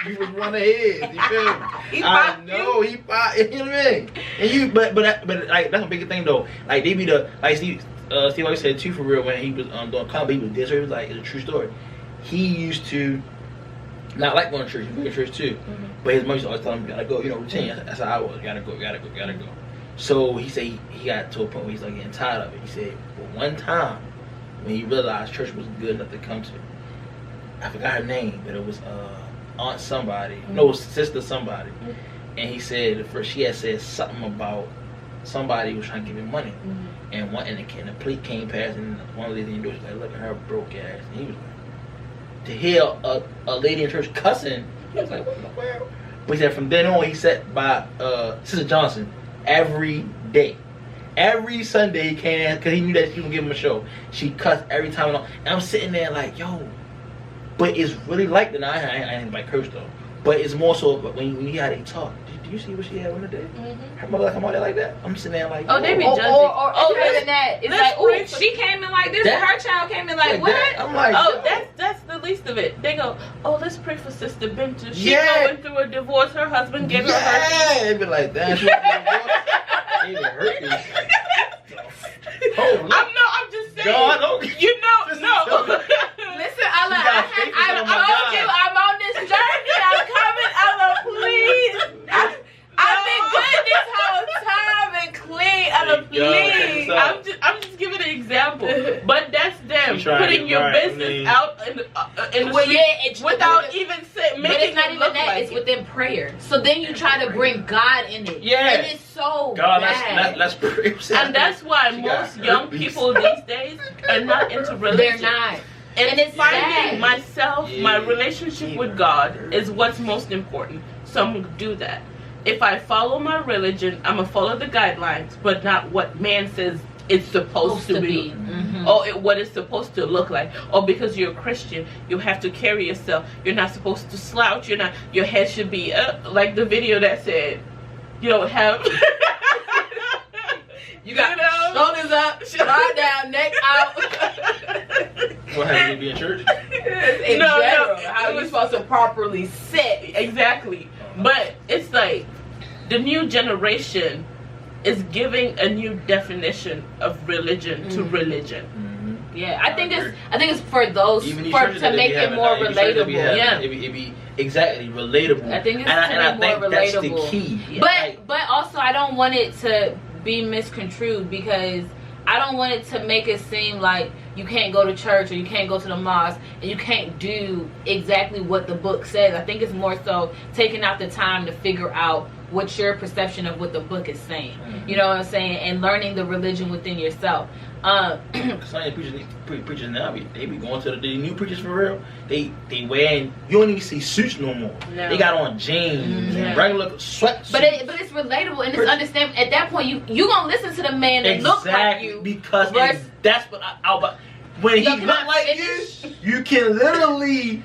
You was one of his. You feel me? I know he fought. You know what I mean? And you, but like that's a big thing though. Like they be the like Steve like said too for real when he was doing comedy. He was this. It was like it's a true story. He used to not like going to church. He went to church too. But his mom used to always tell him, you gotta go, you know, routine. That's how I was. Gotta go. So he said he got to a point where he's like getting tired of it. He said, well, one time when he realized church was good enough to come to, I forgot her name, but it was Aunt somebody. No, Sister somebody. And he said, first she had said something about somebody was trying to give him money. And the plate came past, and one lady in the door was like, look at her broke ass. And he was like, to hear a lady in church cussing, he was like, what the world? But he said from then on, he sat by Sister Johnson every day. Every Sunday he came because he knew that she would give him a show. She cussed every time. And I'm sitting there like, yo. But it's really like that. Now, I ain't like curse though. But it's more so when you had a talk. Do you see what she had on the day? Her mother come out there like that. I'm sitting there like, oh, they be judging. Or better than that. It's like, oh, she came in like this, and her child came in like what? I'm like, oh, that's the least of it. They go, oh, let's pray for Sister Binta. She's going through a divorce. Her husband gave her herpes. Yeah, they be like that. She even hurt me. I'm just saying. No. Listen, I told you I'm on this journey. I'm coming. Please. I've been good this whole time and clean. Please. I'm just giving an example. But that's them putting your business out in the street without even making but it's not even that. It's within prayer. So then you try to bring God in it. Yeah. And it's so bad. Let's pray. And that's why most young people these days are not into religion. They're not. And it's finding myself, my relationship with God is what's most important. So I'm going to do that. If I follow my religion, I'm going to follow the guidelines, but not what man says it's supposed to be. Or what it's supposed to look like. Or because you're a Christian, you have to carry yourself. You're not supposed to slouch. Your head should be up. Like the video that said, you don't have... You got shoulders up, lie down, neck out. What, how you be in church? In general, how you supposed to properly sit. Exactly. But it's like the new generation is giving a new definition of religion to religion. Yeah, I think it's for those to make it more relatable. Yeah, it be exactly relatable. I think it's to be more relatable. That's the key. But also I don't want it to be misconstrued because I don't want it to make it seem like you can't go to church or you can't go to the mosque and you can't do exactly what the book says. I think it's more so taking out the time to figure out what's your perception of what the book is saying. You know what I'm saying? And learning the religion within yourself. Some preachers now, they be going to the new preachers for real. They wearing, you don't even see suits no more. No. They got on jeans and regular sweatsuits. But it's relatable and it's understandable. At that point, you gonna listen to the man that look like you because that's what when he look like you can literally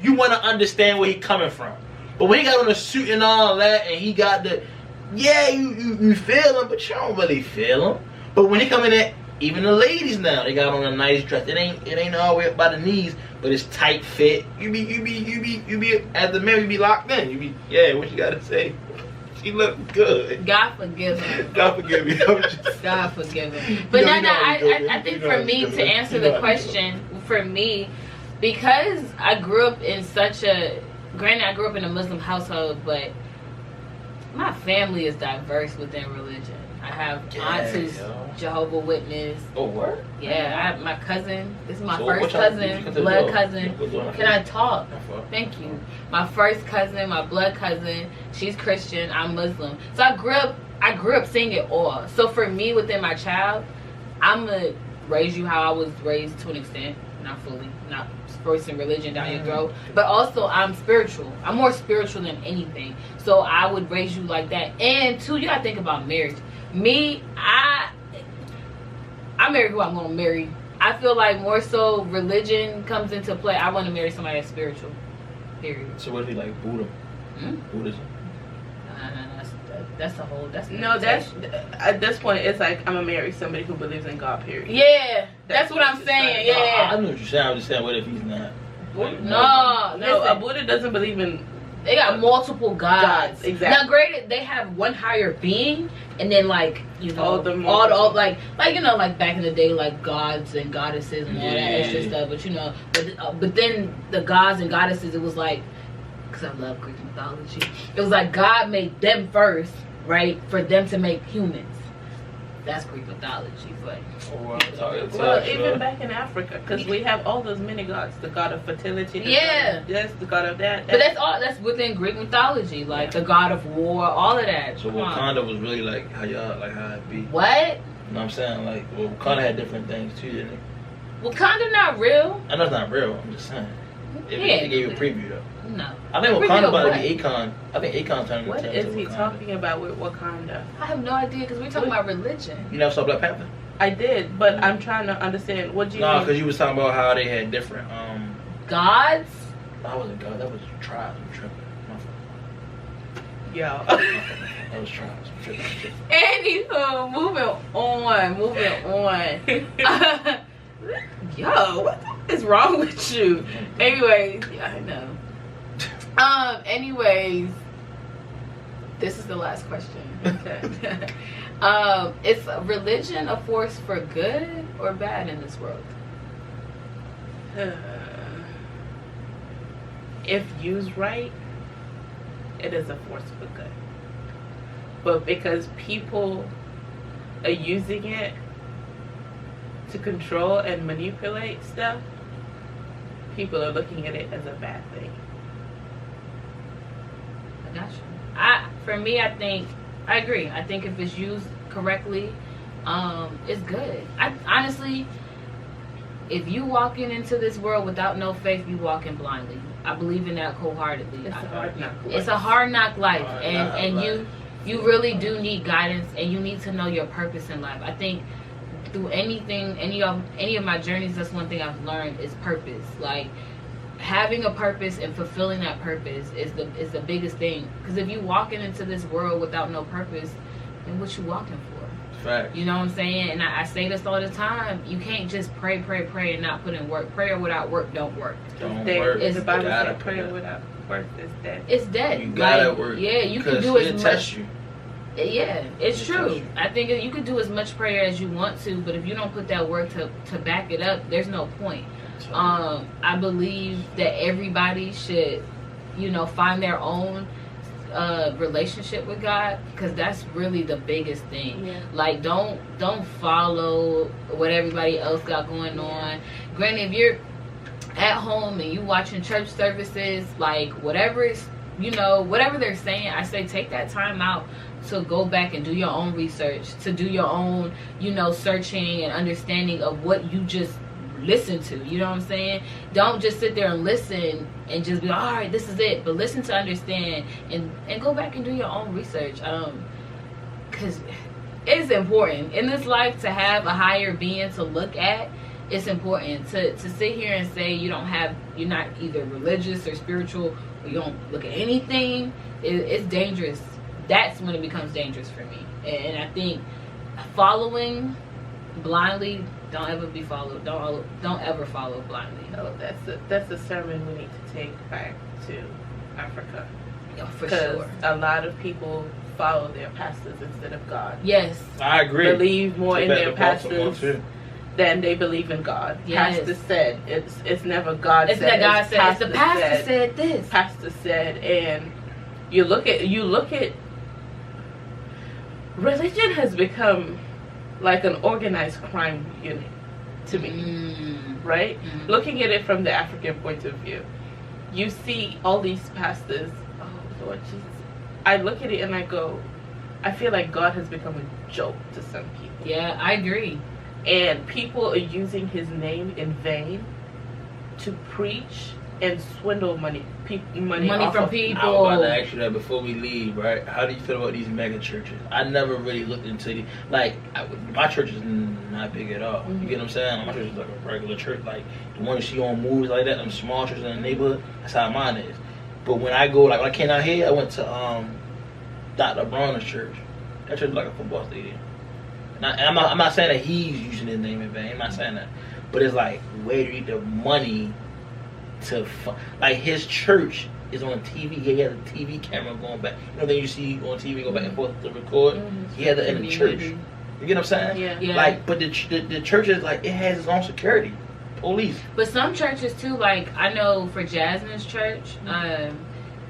you want to understand where he coming from. But when he got on a suit and all that, and he got you feel him, but you don't really feel him. But when he come in there, even the ladies now, they got on a nice dress. It ain't all the way up by the knees, but it's tight fit. You be as the man, you be locked in. You be, yeah, what you gotta say? She look good. God forgive him. God forgive me. God forgive him. But I think for me, to answer the question, for me, because I grew up in granted I grew up in a Muslim household, but my family is diverse within religion. I have aunts who's Jehovah's Witness. Oh, what? Yeah, I have my cousin. This is my first cousin, blood cousin. Can I talk? Thank you. My first cousin, my blood cousin. She's Christian. I'm Muslim. So I grew up seeing it all. So for me, within my child, I'm gonna raise you how I was raised to an extent, not fully, not forcing religion down your throat, but also I'm spiritual. I'm more spiritual than anything. So I would raise you like that. And two, you gotta think about marriage. Me, I marry who I'm gonna marry. I feel like more so religion comes into play. I want to marry somebody that's spiritual. Period. So what if you like Buddha? Buddhism? That's a whole. That's at this point it's like I'm gonna marry somebody who believes in God. Period. Yeah, that's what I'm saying. Yeah. I know what you're saying. I'm just saying, what if he's not? No. A Buddha doesn't believe in. They got multiple gods. Exactly. Now, granted, they have one higher being, and then like all like like back in the day, like gods and goddesses and all that extra stuff. But but then the gods and goddesses, it was like, because I love Greek mythology, it was like God made them first, right, for them to make humans. That's Greek mythology, but even back in Africa, because we have all those many gods, the god of fertility, the god of that. But that's within Greek mythology, like the god of war, all of that. So Wakanda was really like how it be. What? You know what I'm saying? Like, Wakanda had different things too, didn't it? Wakanda not real. I know it's not real. I'm just saying. They gave you a preview though. No. I think Wakanda about to be Akon. I think Akon turned What into is he Wakanda. talking about with Wakanda? I have no idea, because we're talking about religion. You never saw Black Panther? I did, but I'm trying to understand. What do you mean? because you was talking about how they had different gods? That wasn't God. That was tribes. I'm tripping. Yo. That was tribes. I'm tripping. Anywho, moving on. Yo, what is wrong with you? Anyways, yeah, I know. Anyways, this is the last question. Okay. Is religion a force for good or bad in this world? If used right, it is a force for good. But because people are using it to control and manipulate stuff, people are looking at it as a bad thing. I got you. For me, I agree. I think if it's used correctly, it's good. Honestly, if you walking into this world without no faith, you walking blindly. I believe in that wholeheartedly. It's a hard knock life, and you really do need guidance, and you need to know your purpose in life. I think through any of my journeys, that's one thing I've learned is purpose. Like, having a purpose and fulfilling that purpose is the biggest thing. Because if you walking into this world without no purpose, then what you walking for? Fact. You know what I'm saying? And I say this all the time. You can't just pray and not put in work. Prayer without work don't work. Don't work. The Bible says prayer without work is dead. It's dead. You gotta work. Yeah, you can do as much. Test you. Yeah, it's true. I think you can do as much prayer as you want to, but if you don't put that work to back it up, there's no point. I believe that everybody should, find their own relationship with God, because that's really the biggest thing. Yeah. Like, don't follow what everybody else got going on. Granted, if you're at home and you watching church services, like whatever they're saying, I say take that time out to go back and do your own research, to do your own, searching and understanding of what you just listen to. You know what I'm saying? Don't just sit there and listen and just be, all right, this is it. But listen to understand and go back and do your own research. Because it's important in this life to have a higher being to look at. It's important to sit here and say you're not either religious or spiritual, or you don't look at anything. It's dangerous. That's when it becomes dangerous for me. And I think following blindly. Don't ever be followed. Don't ever follow blindly. No, that's a sermon we need to take back to Africa. Yeah, for Because sure. a lot of people follow their pastors instead of God. Yes. I agree. Believe more in their Baltimore, pastors too. than they believe in God. Yes. Pastor said. It's never God It's said. that God said. It's the pastor said this. Pastor said, and you look at religion has become like an organized crime unit to me, right? Mm. Looking at it from the African point of view, you see all these pastors. Oh Lord Jesus! I look at it and I go, I feel like God has become a joke to some people. Yeah, I agree. And people are using his name in vain to preach and swindle money off from of people. I was about to ask you that before we leave, right? How do you feel about these mega churches? I never really looked into my church is not big at all. Mm-hmm. You get what I'm saying? My church is like a regular church, like the one you see on movies like that, them small churches in the neighborhood. That's how mine is. But when I go, like when I came out here, I went to Dr. Bronner's church. That church is like a football stadium. And I'm not saying that he's using his name in vain. I'm not saying that. But it's like, where do you get the money to like his church is on TV. He has a TV camera going back. You know, then you see on TV go back and forth to record. He had that in the church. You get what I'm saying? Yeah. Like, but the church is like, it has its own security, police. But some churches too, like I know for Jasmine's church, they're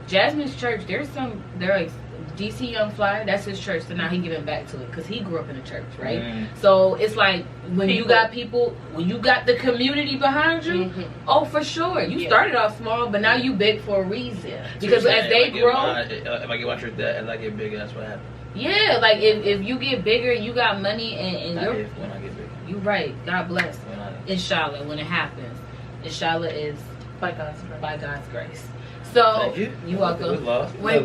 like DC Young Fly, that's his church, so now he giving back to it because he grew up in the church, right? So it's like when you got the community behind you, oh for sure, you started off small, but now you big for a reason because as they grow, if I get my church that, as I get bigger, that's what happens. Yeah, like if you get bigger, you got money, and When I get bigger, you right. God bless. Inshallah, when it happens, Inshallah is by God's grace. So you welcome. When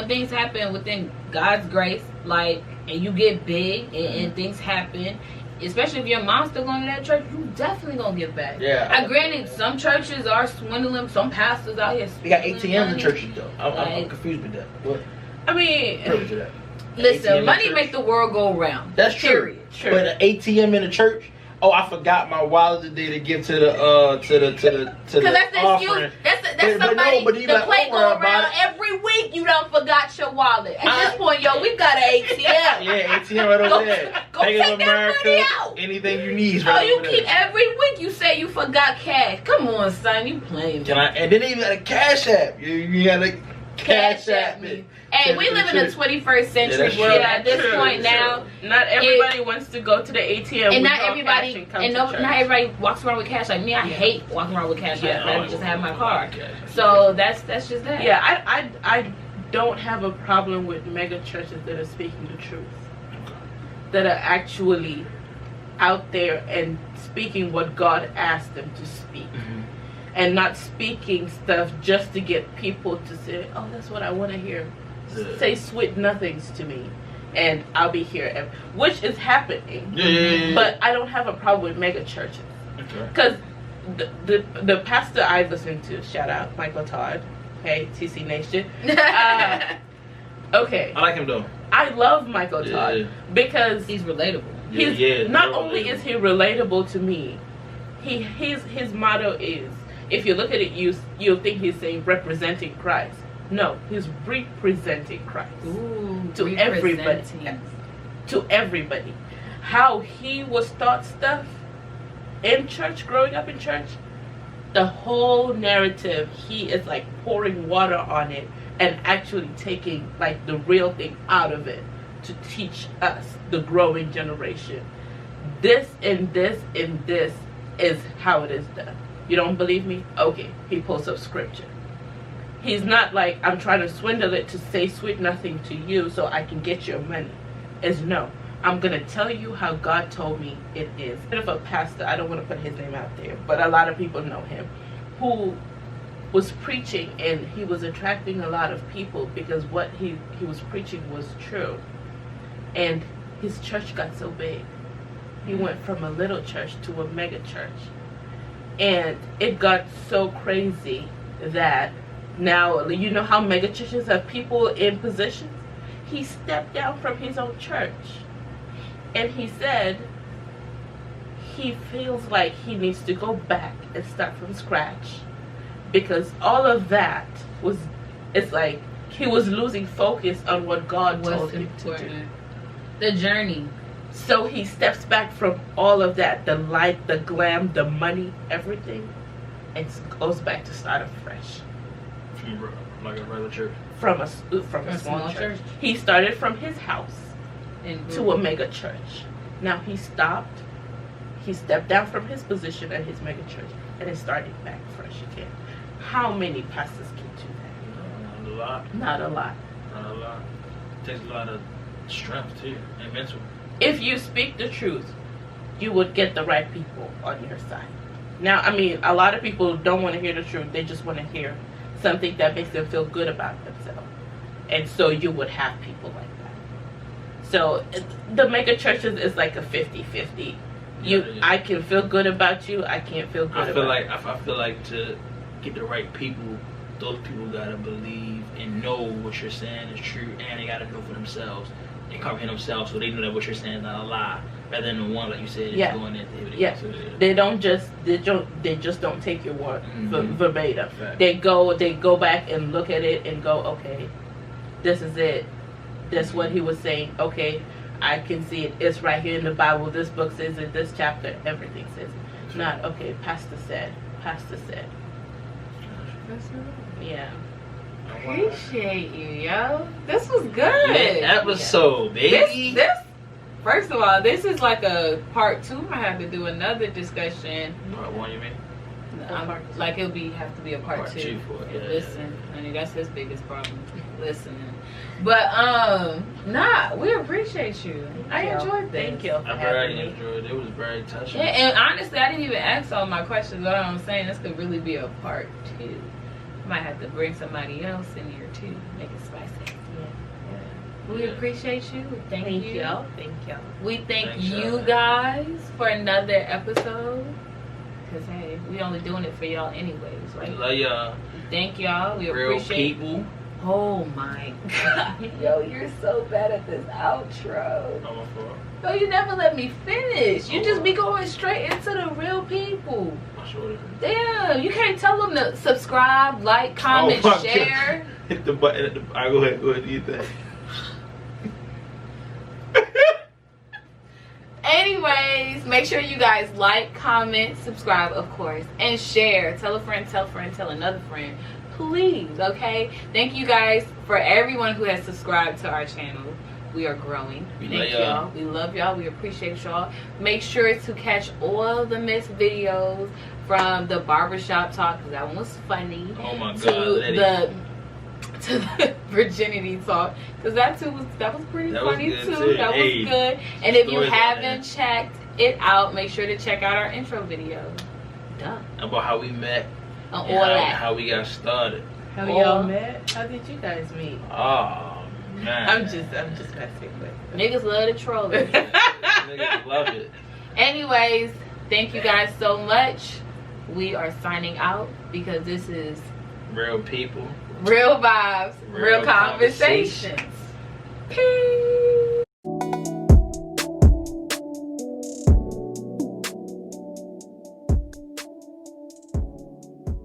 things happen within God's grace, like, and you get big and things happen, especially if your mom's still going to that church, you definitely gonna give back. Yeah. Granted, some churches are swindling. Some pastors out here. They got ATMs in churches though. I'm confused with that. What? I mean, listen, money make the world go round. That's true. Period. But an ATM in the church. Oh, I forgot my wallet today to give to the Because that's the excuse. That's somebody. The plate go around every week. You done forgot your wallet. At this point, yo, we've got an ATM. Yeah, ATM right over there. Go take that money out. Anything you need. You keep every week. You say you forgot cash. Come on, son, you playing? And then you got a Cash App. You got a Cash App me. Hey, we live in the 21st century world at this point now. Not everybody wants to go to the ATM. And not everybody walks around with cash like me. I hate walking around with cash. I'd rather just have my car. So that's just that. Yeah, I don't have a problem with mega churches that are speaking the truth. That are actually out there and speaking what God asked them to speak. And not speaking stuff just to get people to say, oh, that's what I want to hear. Say sweet nothings to me and I'll be here, which is happening. But I don't have a problem with mega churches because the pastor I listen to, shout out Michael Todd, hey TC Nation, okay, I like him though. I love Michael Todd because he's relatable. Not only is he relatable to me, his motto is, if you look at it, you'll think he's saying representing Christ. No, he's representing Christ. To everybody. To everybody. How he was taught stuff in church, growing up in church, the whole narrative, he is like pouring water on it and actually taking like the real thing out of it to teach us, the growing generation. This and this and this is how it is done. You don't believe me? Okay, he pulls up scripture. He's not like, I'm trying to swindle it to say sweet nothing to you so I can get your money. It's no. I'm going to tell you how God told me it is. Bit of a pastor, I don't want to put his name out there, but a lot of people know him, who was preaching and he was attracting a lot of people because what he was preaching was true. And his church got so big. He went from a little church to a mega church. And it got so crazy that now, you know how mega churches have people in positions? He stepped down from his own church And he said he feels like he needs to go back and start from scratch because all of that was, it's like he was losing focus on what God told him to do. The journey. So he steps back from all of that, the light, the glam, the money, everything, and goes back to start afresh. From like a regular church? From a small church. He started from his house to a mega church. Now he stopped. He stepped down from his position at his mega church and is starting back fresh again. How many pastors can do that? Not a lot. Not a lot. Not a lot. It takes a lot of strength too and mental. If you speak the truth, you would get the right people on your side. Now, I mean, a lot of people don't want to hear the truth. They just want to hear something that makes them feel good about themselves. And so you would have people like that. So the mega churches is like a 50-50. I can feel good about you. I can't feel good about you. I feel like to get the right people, those people gotta believe and know what you're saying is true, and they gotta know for themselves and comprehend themselves, so they know that what you're saying is not a lie, rather than the one like you said is going there. They just don't take your word verbatim. Right. They go back and look at it and go, okay, this is it. That's what he was saying. Okay, I can see it. It's right here in the Bible. This book says it. This chapter, everything says it. Not, okay, Pastor said. Yeah. Appreciate you, yo. This was good. Lit episode, baby. This, first of all, this is like a part 2. I have to do another discussion. Part 1, you mean? Like it'll have to be a part 2. Listen, honey, that's his biggest problem. Listening. But we appreciate you. I enjoyed this. Thank you. I very enjoyed it. It was very touching. Yeah, and honestly, I didn't even ask all my questions. What I'm saying, this could really be a part 2. Might have to bring somebody else in here too, make it spicy. Yeah. We appreciate you. Thank you. Thank y'all. We thank you guys for another episode. Cause hey, we only doing it for y'all anyways, right? We love y'all. Thank y'all. We Real appreciate people. Oh my god. Yo, you're so bad at this outro. Oh, my fault. Yo, you never let me finish. You just be going straight into the real people. Damn, you can't tell them to subscribe, like, comment, share. God. Hit the button. Alright, go ahead. Do you think? Anyways, make sure you guys like, comment, subscribe, of course, and share. Tell a friend, tell another friend. Please, okay? Thank you guys for everyone who has subscribed to our channel. We are growing. Thank y'all. We love y'all. We appreciate y'all. Make sure to catch all the missed videos from the barbershop talk, because that one was funny. Oh my god. To the virginity talk, because that was pretty funny too. That was good. And if you haven't checked it out, make sure to check out our intro video. Duh. About how we met. All that. How we got started. How y'all met? How did you guys meet? Oh man. I'm just messing with it. Niggas love to troll it. Niggas love it. Anyways, thank you guys so much. We are signing out because this is real people, real vibes, real conversations. Peace.